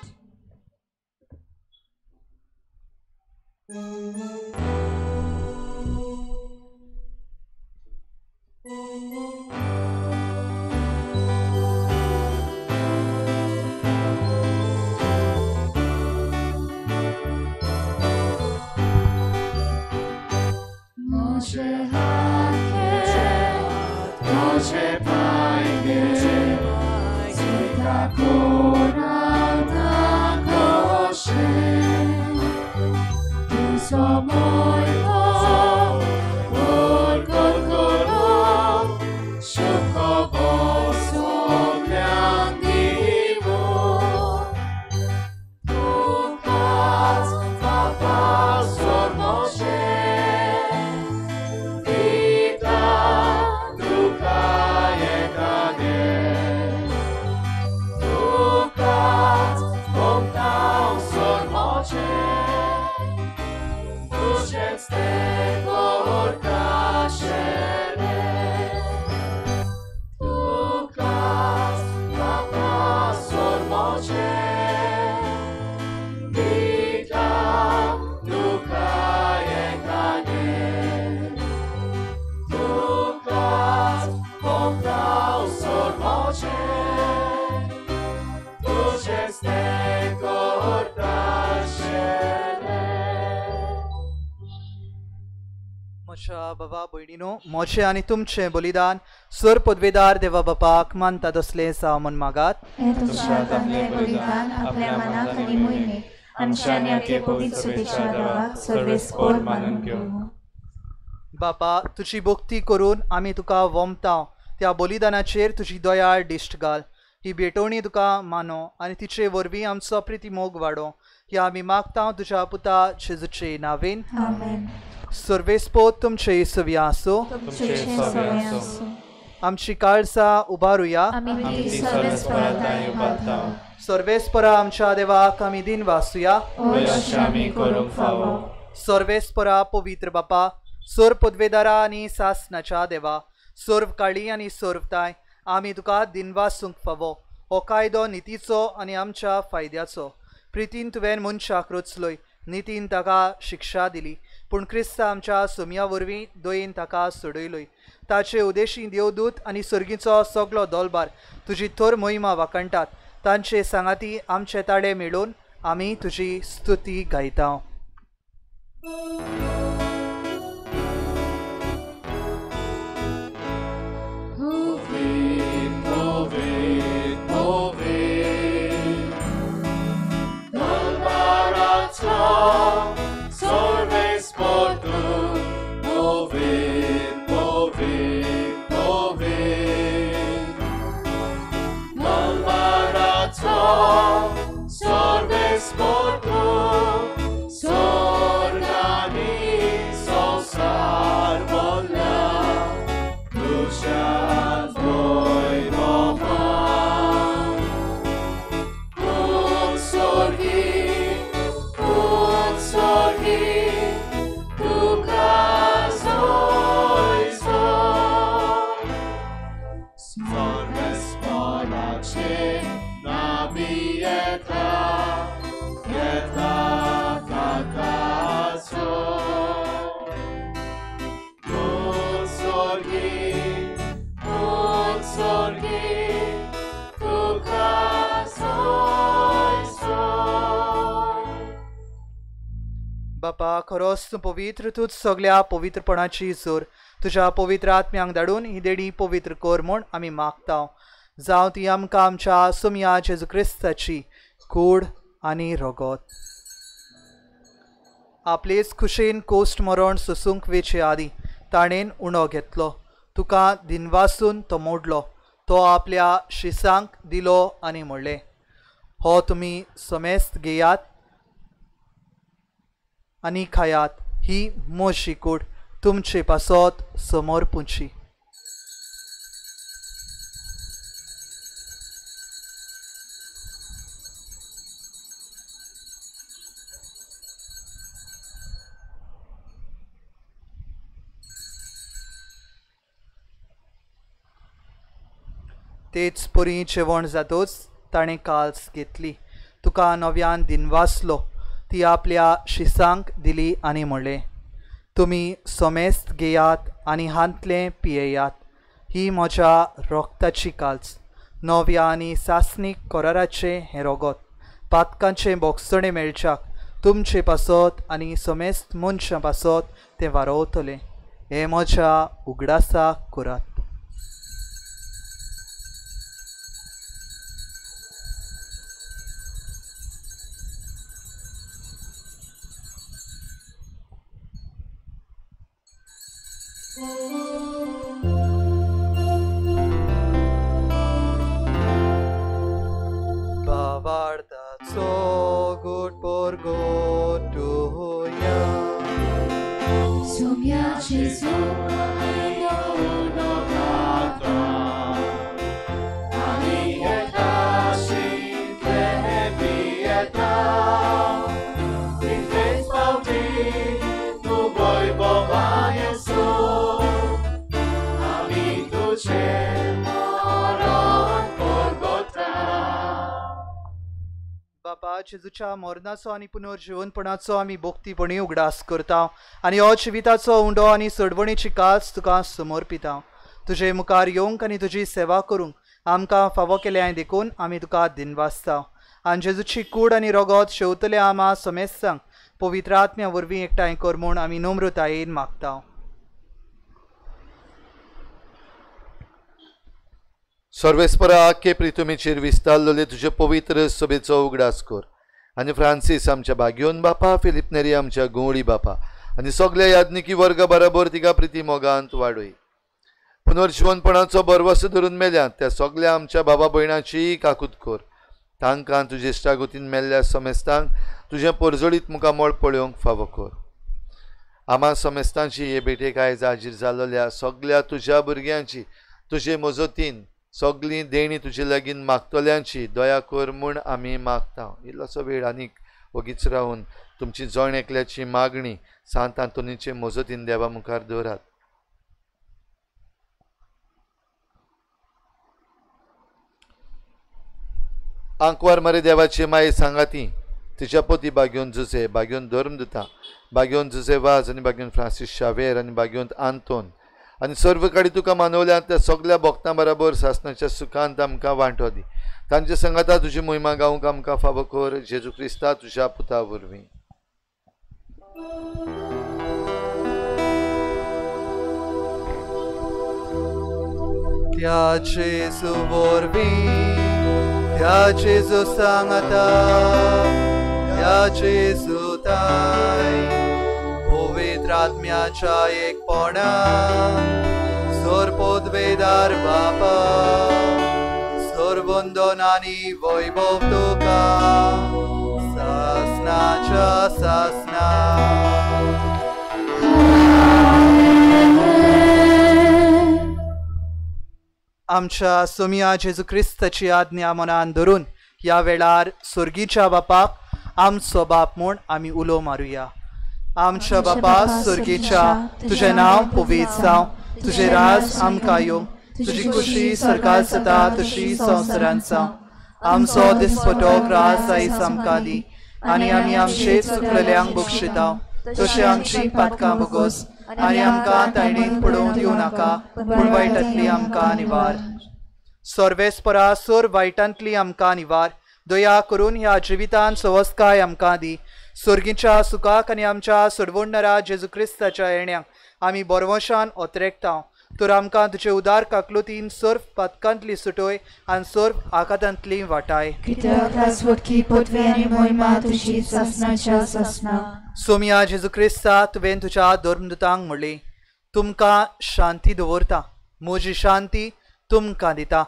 Moje Panie, Zika Korana Koshe, Tu Somojno, Gorgon Gorom, Shukobo Somyandivo, Tukas Papa Sormoše, म्हज्या बाबा भयणीनो, मोचे आनी तुमचें बलिदान स्वर पदवेदार देवा बापाक मानता तसलें जावं म्हूण मागात. आपलें बलिदान आपल्या मनाक आनी मोहिमेक आमच्या आनी आपले पवित्र सुतेच्या देवाक सर्वेस्पोर मानून घेवं. बापा, तुजी भक्ती करून आमी तुका वमतां. त्या बलिदानाचेर तुजी दयाळ दिश्ट घाल. ही भेटवणी तुका मानो आनी तिचे वरवीं आमचो प्रिती मोग वाडो. ह्या आमी मागता तुज्या पुता जेजूचे नांवेन. आमेन. सर्वेस्पोत तुमचे सव्या आसूं. आमची काळजां उबारुया. सर्वेस्परा आमच्या देवाक आमी दिन वाचुया. सर्वेस्परा पवित्र बापा, सोर पदवेदारा आनी सासनाच्या देवा, सोर्व काळी आनी सोर्वताय, आमी तुका दिन वाचूंक फावो. हो कायदो नितीचो आनी आमच्या फायद्याचो. प्रितीन तुवें मनशाक रचलोय, नितीन ताका शिक्षा दिली, पूण क्रिस्ता आमच्या सोम्या वरवीं दयेन ताका सोडयलोय. ताचे उदेशी देवदूत आनी सर्गीचो सगळो दोलबार तुजी थोर मोहिमा वाकणटात. तांचे सांगाती आमचे ताडे मेळून आमी तुजी स्तुती गायता. बापा, खरोच तूं पवित्र, तूंच सगळ्या पवित्रपणाची जोर तुज्या पवित्र आत्म्यांक धाडून ही देणी पवित्र कर म्हूण आमी मागता. जावं ती आमकां आमच्या सोम्या जेजू क्रिस्ताची कूड आनी रगत. आपलेच खुशेन कोस्ट मरण सोसूंक वेचे आदी ताणेन उणो घेतलो. तुका दिनवासून तो मोडलो. तो आपल्या शिसांक दिलो आनी म्हणलें, हो तुमी समेस्त घेयात आनी खायात. ही मोशी कूड तुमचे पासत समोर पुंची. तेच पुरी जेवण जातोच ताणें काल्स घेतली. तुका नव्यान दिनवासलो. ती आपल्या शिसांक दिली आनी म्हणलें, तुमी समेस्त घेयात आनी हांतलें पियेयात. ही म्हज्या रोगताची काल्स, नव्या आनी सासणीक कोराराचें हें रोगत. पातकांचें बोगसणें मेळच्याक तुमचे पासत आनी समेस्त मनशां पासत तें वारोवतलें. हें म्हज्या उगडासाक करात. Bavardaco good por gotuja. Sumia Gesù no kata. Ani etashi tenebieta. Infes pauti tu boy bobaje su. Ami tuce moron porgota. बापा जेजूच्या मरणाचो आनी पुनर्जीवनपणाचो आमी भोक्तीपणी उगडास करता आनी हो जिविताचो उंडो आनी सडवणेची कास तुका समर्पिता. तुजे मुखार येवंक आनी तुजी सेवा करूंक आमकां फावो केल्या देखून आमी तुका दिनवासता. आनी जेजूची कूड आनी रगत शेवतले आमा समेस्तांक पवित्र आत्म्या वरवीं एकठांय कर म्हूण आमी नम्रतायेन मागता. सर्वेस्परा आख्खे प्रितुमेचेर विस्तारलेले तुजे पवित्र सभेचो उगडास कर. आनी फ्रांसीस आमच्या बागयोन बापा, फिलिप नेरी आमच्या गोवळी बापा आनी सगळ्या याज्ञिकी वर्ग बरोबर तिका प्रिती मोगांत वाडय. पुनर्जीवनपणाचो बरवसो धरून मेल्यात त्या सगळ्या आमच्या भावा भयणाची काकूत कर. तांकां तुजे इश्टागुतीन मेल्ल्या समेस्तांक तुजें परजळीत मुखामोळ पळोवंक फावो कर. आमा समेस्तांची हे भेटेक आयज हाजीर जाल्ल्या सगळ्या तुज्या भुरग्यांची तुजे मजतीन सगळीं देणी तुजे लागीं मागतल्यांची दया कर म्हूण आमी मागता. इल्लोसो वेळ आनीक वगीच रावन तुमची जण एकल्याची मागणी सांत आंतोनीचे मजतीन देवा मुखार दवरात. आंकवार मरे देवाची माये सांगाती तिच्या पोती बागयोन जुजे, बागयोन धर्मदुता, बागयोन जुजे वाज आनी बागयोन फ्रांसीस शावेर आनी बागयोन आंतोन आनी सर्व कडे तुका मानवल्यात त्या सगळ्या भक्तां बरोबर सासणाच्या सुखांत आमकां वांटो दी. तांचे संगता तुजी मोहिमा गावंक आमकां फावो कर. जेजू क्रिस्ता तुज्या पुता वरवीं. त्या जेजू वरवीं, त्या जेजू सांगता, त्या जेजू ताई पवित्र आत्म्याच्या एकपणान सर्पोद्वेदार बापा सर्वंदनानी वैभव तुका सासनाच्या सासना. आमच्या सोमिया जेजू क्रिस्ताची आज्ञा मनान धरून ह्या वेळार स्वर्गीच्या बापाक आमचो बाप म्हूण आमी उलो मारुया. आमच्या बापा स्वर्गीच्या, तुझे नांव पवित्र जावं, तुझे राज आमकां येवं, तुजी खुशी सरकार जाता तशी संवसारांत जावं. आमचो दिसपटो रास आयज आमकां दी आनी आमी आमचे चुकलेल्यांक बक्षिता तशें आमची पातकां बगोस आनी आमकां तायणेन पडोवन दिवं नाका पूण वायटांतली आमकां निवार. सर्वेस्परा सोर वायटांतली आमकां निवार. दया करून ह्या जिवितान सवस्काय आमकां दी. स्वर्गीच्या सुखाक आनी आमच्या सोडवणणारा जेजू क्रिस्ताच्या येण्याक आमी बरवशान ओतरेकता तर आमकां तुजे उदार काकलुतीन सर्व पदकांतली सुटोय आनी सर्व आकांतांतली वाटाय. कित्याक राजवटकी पदवी आनी मोहिमा तुजीच आसनाच्या आसना. सोम्या जेजू क्रिस्ता तुवें तुज्या धर्मदुतांक म्हणलें, तुमकां शांती दवरता, म्हजी शांती तुमकां दिता.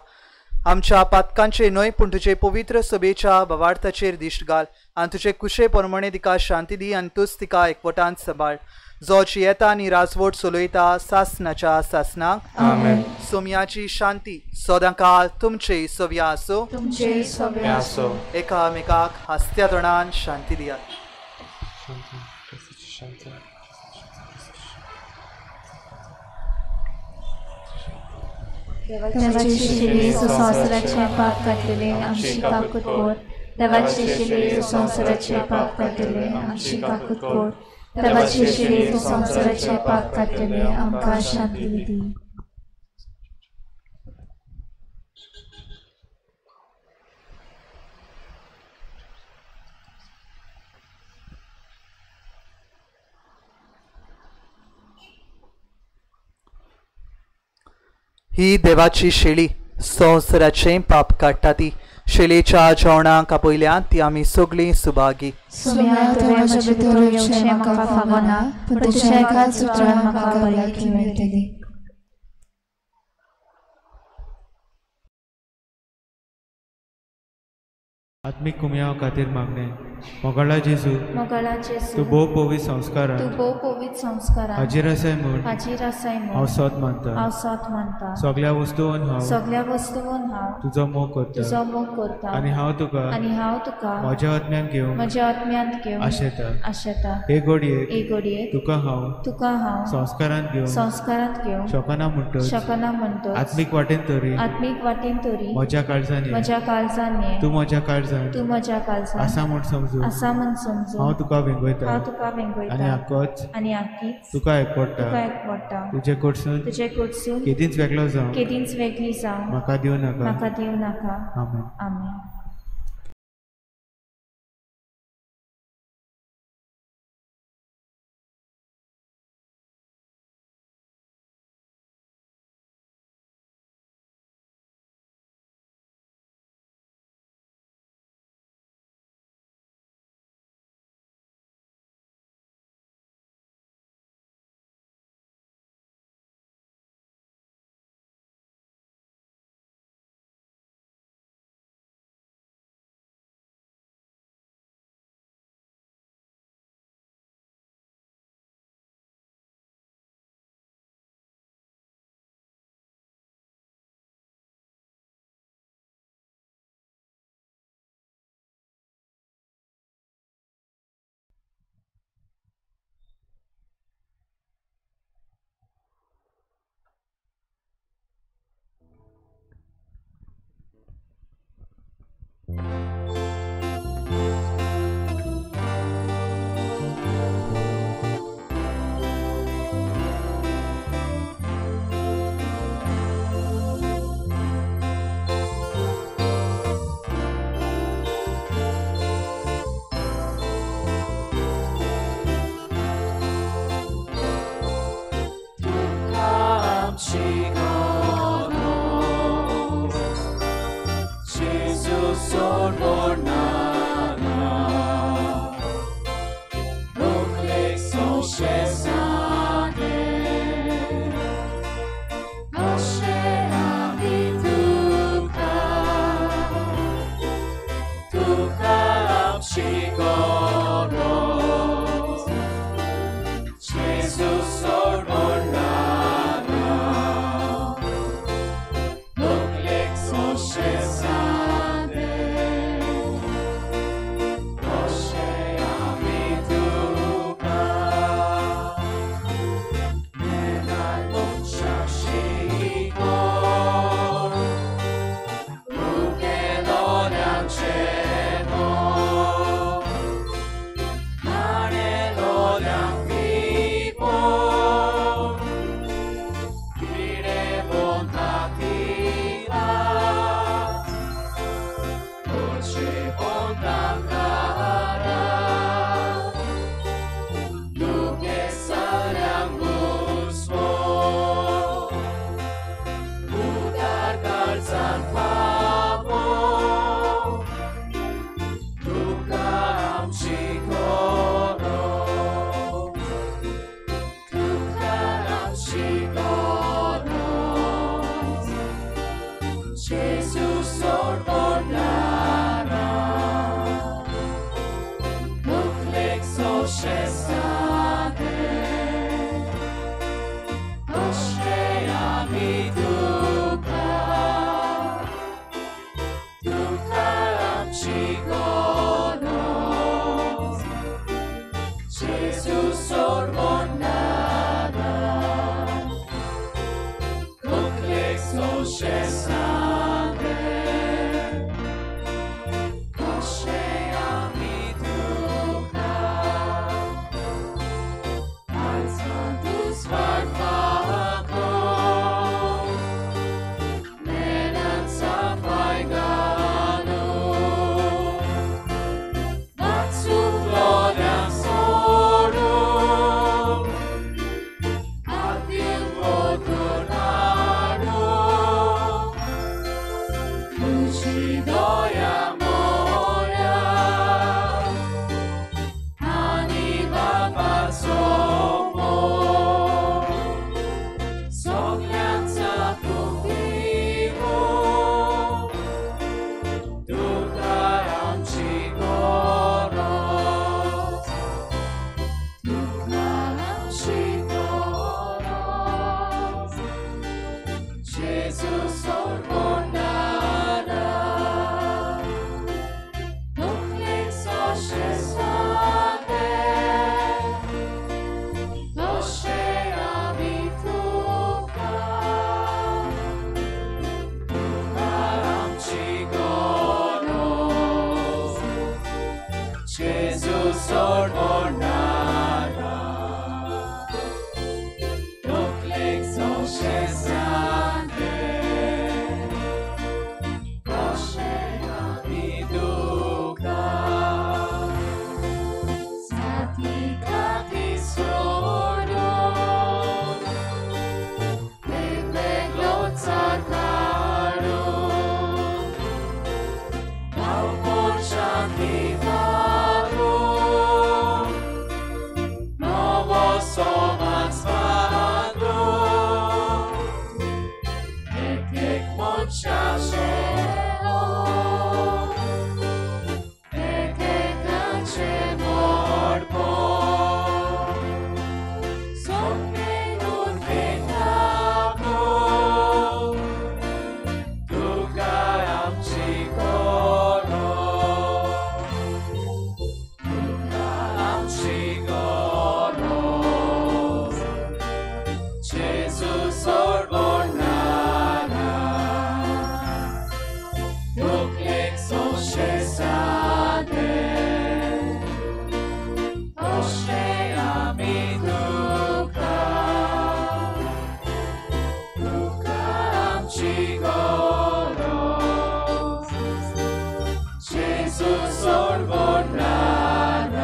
आमच्या पातकांचे न्हय पूण तुजे पवित्र सभेच्या भवार्थाचेर दिश्ट घाल आनी तुजे कुशे प्रमाणे तिका शांती दी आनी तूच तिका एकवटान सांबाळ. जो जियेता आनी राजवट चलयता सासनाच्या सासनाक. आमेन. सोम्याची शांती सदांकाळ तुमचे सव्या आसो. तुमचे सव्या आसो. एकामेकाक हास्त्या तोंडान शांती दियात. देवाचे शिले संसाराचे पाप काढलेले आमची काकूत कोर. देवाचे शिले संसाराचे पाप काढलेले आमची काकूत कोर. देवाचे शिले संसाराचे पाप काढलेले आमकां शांती दी. ही देवाची शेळी संवसाराचें पाप काडटा ती. शेळेच्या जेवणाक आपयल्यान ती आमी सगळीं सुभागी. सोम्या तुवें म्हजे भितर येवचें म्हाका फावना, पूण तुज्या एकाच उतरान म्हाका भलायकी मेळटली. आत्मीक कुम्या खातीर मागणें. मोगाळा जेजू, मोगाळा जेजू, तूं भोव पवित्र संस्कारान तूं भोव पवित्र संस्कारान हाजीर आसाय म्हूण हांव सत मानता. हांव सत मानता. सगळ्या वस्तूंत हांव तुजो मोग करता आनी हांव तुका म्हज्या आत्म्यान घेवन आशेता. हे घडयेक तुका हांव संस्कारांत घेवन शकना म्हणटच आत्मीक वाटेन तरी म्हज्या काळजांनी तूं म्हज्या काळजांत आसा म्हूण समजू. हांव तुका वेंगयता आनी आख्खीच तुका एकवडटा. तुजे कडसून केदींच वेगळो जावं म्हाका दिवं नाका. आमेन. 지거로 제수 솔본 나라 국렉소 세상에 거세야 미두가 알산두 스발파고 내난 사파이가노 맞추려냥 소름 아딘 모든 하루 무시도야 뭐야 아니 바바 소모 성량자 부비고 누가 암치고로 누가 암치고로 제수 솔본 나라 독립서 세상에 도시야 미투가 누가 암치고로 제수 솔본 나라 독립서 세상에 도시야 미투가 사티카티 소룡 백백로 차가루 마우보샤티바루 너워서만 사도 백백 못 차세요 백백같이 멀고 성내는 백하고 누가 암치고로 누가 암치고로 제수 솔본 나라 독립소 세상에 도시야 미두가 누가 암치고로 제수 솔본 나라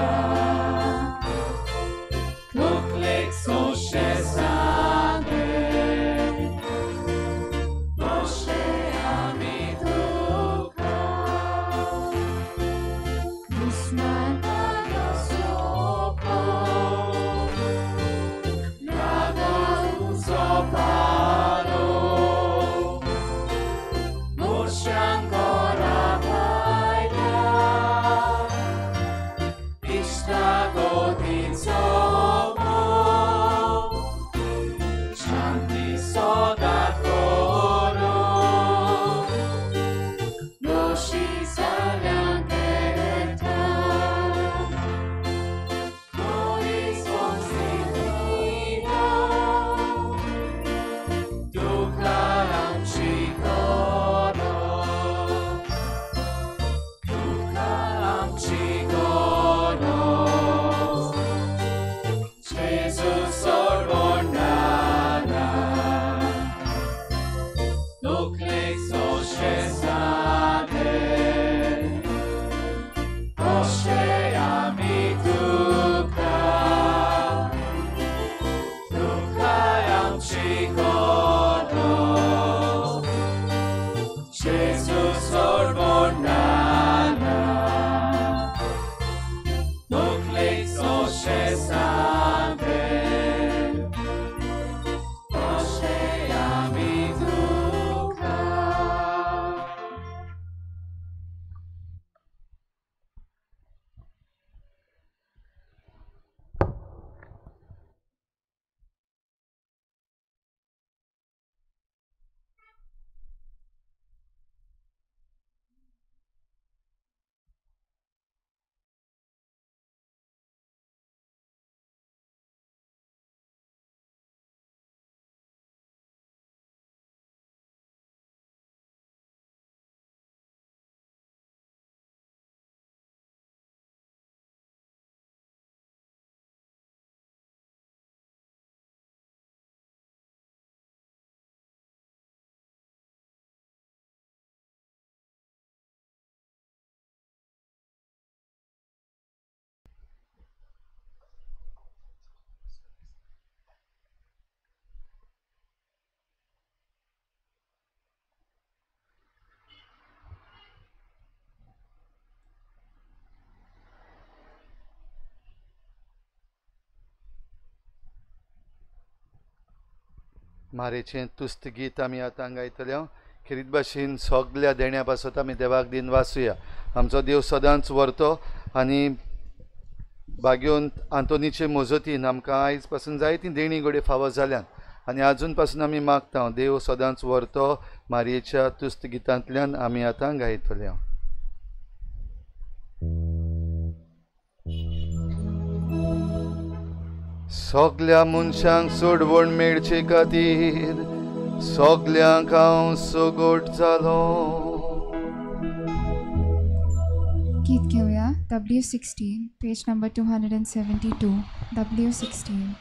독립소 세상에 도시야 미두가 무스만 받았소고 나가 웃어봐도 못샹 거라 봐야 मारेचें तुस्त गीत आमी आतां गायतले खेरीत भाशेन सगल्या देण्या पासत आमी देवाक दिन वाचुया. आमचो देव सदांच व्हरतो आनी बागेवन आंतोनीचे मोजतीन आमकां आयज पासून जायतीं देणी घोडे फावो जाल्यान आनी आजून पासून आमी मागता देव सदांच व्हरतो. मारयेच्या तुस्त गितांतल्यान आमी आतां गायतले. सगल्या मनशांक सोडवण मेळचे खातीर सगल्यांक हांव सोगोट जालो. गीत घेऊया W16 पेज नंबर 272 W16.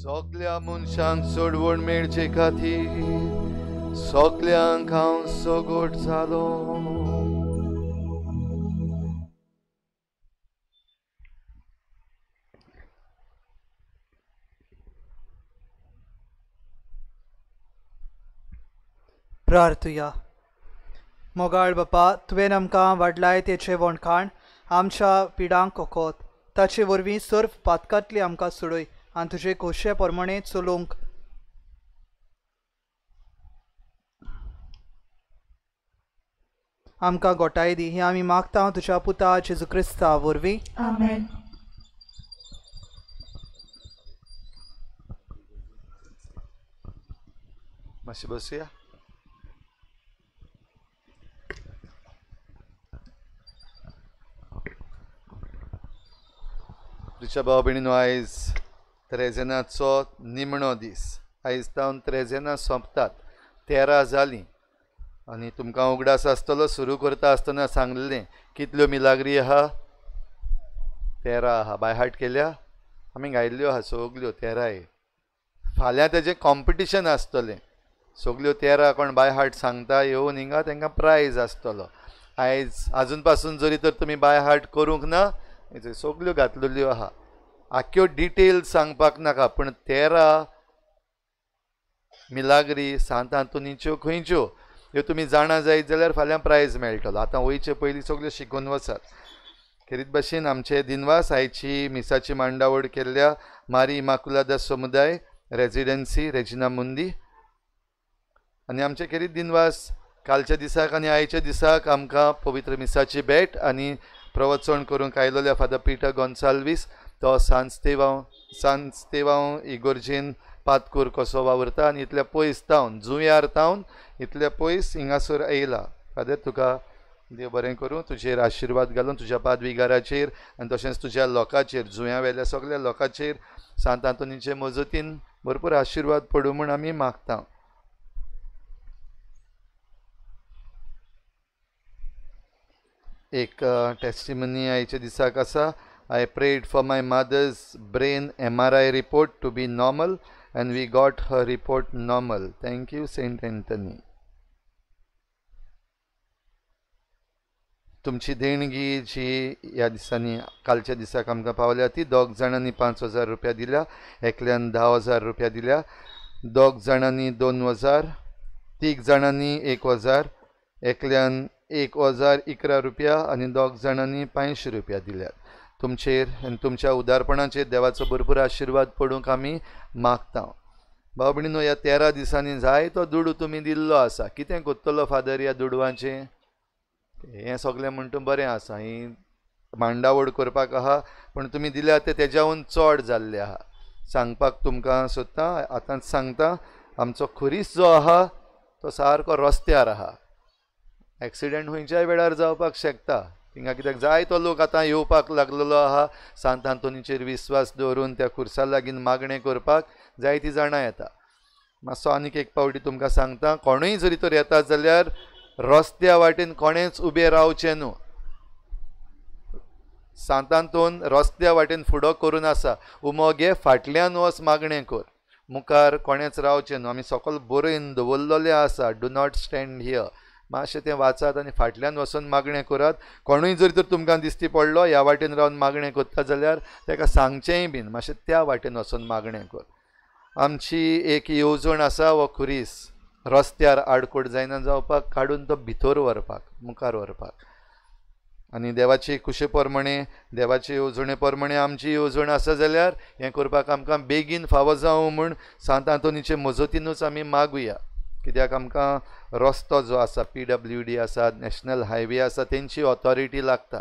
सगल्या मनशांक सोडवण मेळचे खातीर सगल्यांक हांव सोगोट जालो. प्रार्थुया. मोगाळ बापा, तुवें आमकां वाडलायतेचें वणखाण आमच्या पिडांक कोकोत. ताचे वरवीं सर्व पातकांतली आमकां सोडय आनी तुजे खोशे प्रमाणे चलोवंक आमकां गोटाय दी. हें आमी मागता तुज्या पुता जेजू क्रिस्ता वरवीं. आमेन. मातशें बसुया. वांगडच्या भाव भयणीनो, आयज त्रेजेनाचो निमणो दीस. आयज तावन त्रेजेनां सोंपतात. 13 जालीं आनी तुमकां उगडास आसतलो. सुरू करता आसतना सांगलेलें कितल्यो मिलाग्री आहा? 13 आहा. बाय हार्ट केल्या? आमी गायल्ल्यो आहा सगल्यो 13. फाल्यां तेजें कॉम्पिटिशन आसतलें. सगल्यो 13 कोण बाय हार्ट सांगता येवन हिंगा तांकां प्रायज आसतलो. आयज आजून पासून जरी तर तुमी बाय हार्ट करूंक ना, हेजे सगल्यो घातलेल्यो आहा. आख्यो डिटेल सांगपाक नाका, पूण 13 मिलाग्री सांत आंतोनीच्यो खंयच्यो ह्यो तुमी जाणा जायत जाल्यार फाल्यां प्रायज मेळटलो. आतां वयचे पयलीं सगल्यो शिकून वचात. खेरीत भाशेन आमचे दिनवास आयची मिसाची मांडावळ केल्ल्या मारी इमाकुलादा समुदाय रेजिडेन्सी रेजिना मुंदी. आनी आमचे खेरीत दिनवास कालच्या दिसाक आनी आयच्या दिसाक आमकां पवित्र मिसाची भेट आनी प्रवचन करूंक आयलोल्या फादर पिटर गोन्साल्वीस तो सान स्तेवांव इगोर्जेन पातकूर कसो वावरता आनी इतल्या पयस तावन जुंयार तावन इतल्या पयस हिंगासर येयला. फादर तुका देव बरें करूं, तुजेर आशिर्वाद घालून तुज्या पादविगाराचेर आनी तशेंच तुज्या लोकांचेर, जुंया वेल्या सगळ्या लोकांचेर सांत आंतोनीचे मजतीन भरपूर आशिर्वाद पडूं म्हूण आमी मागता. एक टेस्टिमनी आयच्या दिसाक आसा. I prayed for my mother's brain MRI report to be normal and we got her report normal. Thank you, Saint Anthony. तुमची देणगी जी ह्या दिसांनी कालच्या दिसाक आमकां पावल्या ती 2 जाणांनी 5,000 रुपया दिल्या, एकल्यान 10,000 रुपया दिल्या, 2 जाणांनी 2,000, 3 जाणांनी 1,000, एकल्यान 1,011 रुपया आनी 2 जाणांनी 500 रुपया दिल्यात. तुमचेर आनी तुमच्या उदारपणाचेर देवाचो भरपूर आशिर्वाद पडूंक आमी मागता. भाव भयणीनो, ह्या 13 दिसांनी जायतो दुडू तुमी दिल्लो आसा. कितें कोत्तलो फादर ह्या दुडवांचें? हें सगळें म्हणटा बरें आसा, ही मांडावळ करपाक आहा, पूण तुमी दिल्या ते तेज्याहून चड जाल्ले आहा. सांगपाक तुमकां सोदता, आतांच सांगता, आमचो खुरीस जो आहा तो सारको रस्त्यार आहा. एक्सिडेंट खंयच्याय वेळार जावपाक शकता. थिंगा कित्याक जायतो लोक आतां येवपाक लागलेलो आहा सांत आंतोनीचेर विस्वास दवरून त्या खुर्सा लागीं मागणें करपाक जायतीं जाणां येता. मातसो आनीक एक पावटी तुमकां सांगता, कोणूय जरी तर येता जाल्यार रस्त्या वाटेन कोणेंच उबें रावचें न्हू. सांत आंतोन रस्त्या वाटेन फुडो करून आसा, उमो घे फाटल्यान वच मागणें कर, मुखार कोणेंच रावचें न्हू. आमी सकयल बरयन दवरलेलें आसा, डू नॉट स्टँड हियर. मातशें तें वाचात आनी फाटल्यान वचून मागणें करात. कोणूय जरी तर तुमकां दिसती पडलो ह्या वाटेन रावन मागणें करता जाल्यार ताका सांगचेंय बीन मातशें त्या वाटेन वचून मागणें कर. आमची एक येवजण आसा, हो खुरीस रस्त्यार आडकोड जायना जावपाक, काडून तो भितर व्हरपाक, मुखार व्हरपाक. आनी देवाची कुशे प्रमाणे, देवाचे येवजणे प्रमाणे आमची येवजण आसा जाल्यार हें करपाक आमकां बेगीन फावो जावं म्हूण सांत आंतोनीचे मजतीनूच आमी मागुया. कित्याक आमकां रस्तो जो आसा, PWD आसा, नॅशनल हायवे आसा, तेंची ऑथॉरिटी लागता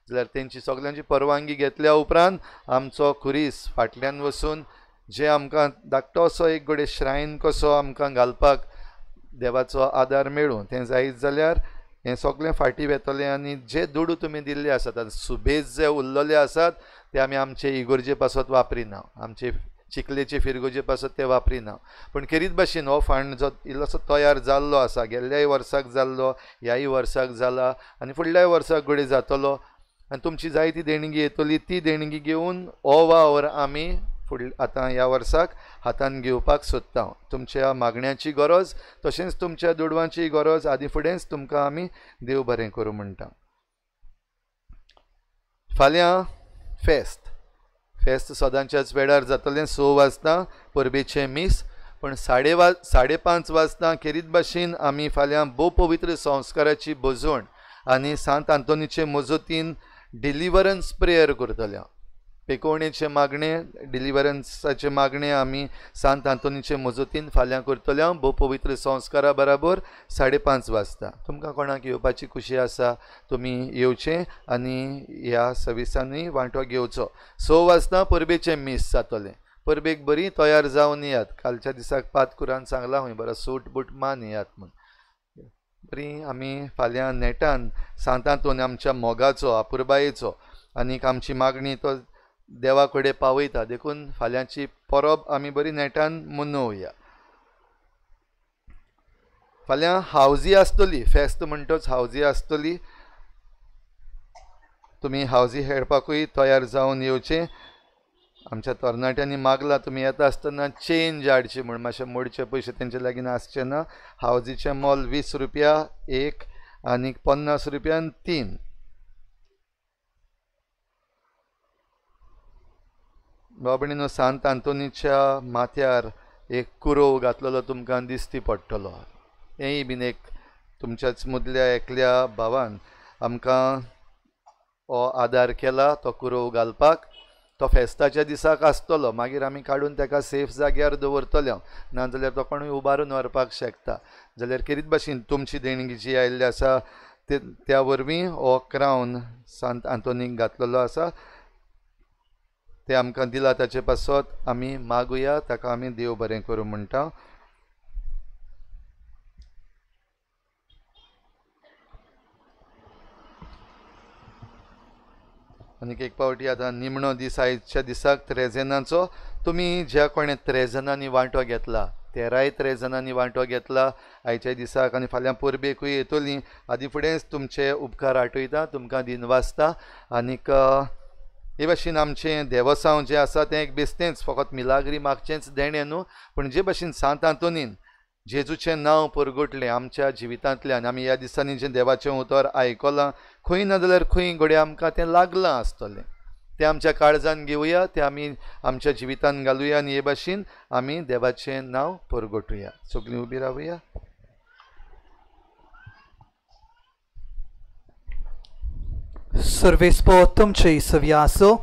जाल्यार तेंची सगल्यांची परवानगी घेतल्या उपरांत आमचो खुरीस फाटल्यान वचून जे आमकां धाकटो असो एक घोडे श्रायन कसो आमकां घालपाक देवाचो आदार मेळूं तें जायत जाल्यार हें सगळें फाटीं वेतलें. आनी जे दुडू तुमी दिल्ले आसात, आतां सुबेज जे उरलेले आसात ते आमी आमचे इगोर्जे पासत वापरिना, आमचे चिकलेचे फिरगोजे पासत ते वापरिना. पूण खेरीत भाशेन हो फंड जो इल्लोसो तयार जाल्लो आसा, गेल्ल्याय वर्साक जाल्लो, ह्याय वर्साक जाला आनी फुडल्याय वर्साक घडये जातलो. आनी तुमची जाय ती देणगी येतली, ती देणगी घेवन हो वावर आमी आतां ह्या वर्साक हातान घेवपाक सोदता. तुमच्या मागण्याची गरज तशेंच तुमच्या दुडवांची गरज आदी फुडेंच तुमकां आमी देव बरें करूं म्हणटा. फाल्यां फेस्त सदांच्याच वेळार जातलें 6 वाजता परबेचें मीस. पण 5:30 वाजता खेरीत भाशेन आमी फाल्यां भोव पवित्र संस्काराची बजवण आनी सांत आंतोनीचे मजतीन डिलिव्हरन्स प्रेयर करतले. पेकोवणेचे मागणे, डिलिव्हरन्साचे मागणे आमी सांत आंतोनीचे मजतीन फाल्यां करतले भोव पवित्र संस्कारा बराबर 5:30 वाजता. तुमकां कोणाक येवपाची खुशी आसा तुमी येवचें आनी ह्या सर्विसांनी वांटो घेवचो. 6 वाजता परबेचें मीस जातलें. परबेक बरी तयार जावन येयात. कालच्या दिसाक पातकुरान सांगलां खंय बरो सूट बूट मान येयात म्हूण. बरी आमी फाल्यां नेटान सांत आंतोन आमच्या मोगाचो, आपुरबायेचो आनीक आमची मागणी तो देवा कडेन पावयता. देखून फाल्यांची परब आमी बरी नेटान मनोवया. फाल्यां हावजी आसतली, फेस्त म्हणटच हावजी आसतली. तुमी हावजी खेळपाकूय तयार जावन येवचें. आमच्या तरणाट्यांनी मागला तुमी येता आसतना चेंज हाडची म्हूण, मातशे मोडचे पयशे तेंचे लागीं आसचे ना. हावजीचें मोल 20 रुपया एक आनी 50 रुपयान 3. बाबणीनो, सांत आंतोनीच्या माथ्यार एक कुरोव घातलेलो तुमकां दिसती पडटलो. हेंय बीन एक तुमच्याच मदल्या एकल्या भावान आमकां हो आदार केला तो कुरोव घालपाक. तो फेस्ताच्या दिसाक आसतलो, मागीर आमी काडून ताका सेफ जाग्यार दवरतले. नाजाल्यार तो कोणूय उबारून व्हरपाक शकता. जाल्यार कितें भाशेन तुमची देणगी जी आयिल्ली आसा त्या वरवीं हो क्रावन सांत आंतोनीक घातलेलो आसा ते आमकां दिला. ताचे पासत आमी मागुया, ताका आमी देव बरें करूं म्हणटा. आनीक एक पावटी आतां निमणो दीस आयच्या दिसाक त्रेजनाचो. तुमी ज्या कोणें त्रेजनांनी वांटो घेतला, 13 त्रेजनांनी वांटो घेतला आयच्या दिसाक आनी फाल्यां परबेकूय येतलीं, आदी फुडेंच तुमचे उपकार आठयता, तुमकां दिनवासता. आनीक हे भाशेन आमचें देवसांव जें आसा तें एक बेश्टेंच फकत मिलाग्री मागचेंच देणें न्हू, पूण जे भाशेन सांत आंतोनीन जेजूचें नांव परगटलें आमच्या जिवितांतल्यान, आमी ह्या दिसांनी जें देवाचें उतर आयकलां, खंय ना जाल्यार खंय घडये आमकां तें लागलां आसतलें. तें आमच्या काळजान घेवया, तें आमी आमच्या जिवितांत घालुया आनी हे भाशेन आमी देवाचें नांव परगटुया. सगळीं उबी रावया. सर्वेस्पो तुमचे सव्या आसो.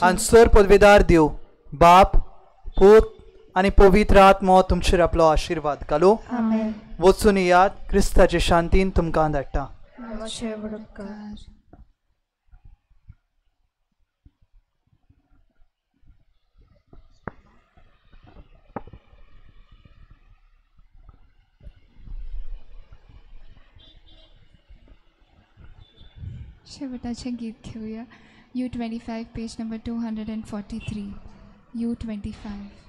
आनी सर पदवेदार देव बाप, पूत आनी पवित्र आत्मो तुमचेर आपलो आशिर्वाद घालो. वचून येयात, क्रिस्ताचे शांतीन तुमकां धाडटा. शेवटाचे गीत घेऊया. U25 page number 243. U25.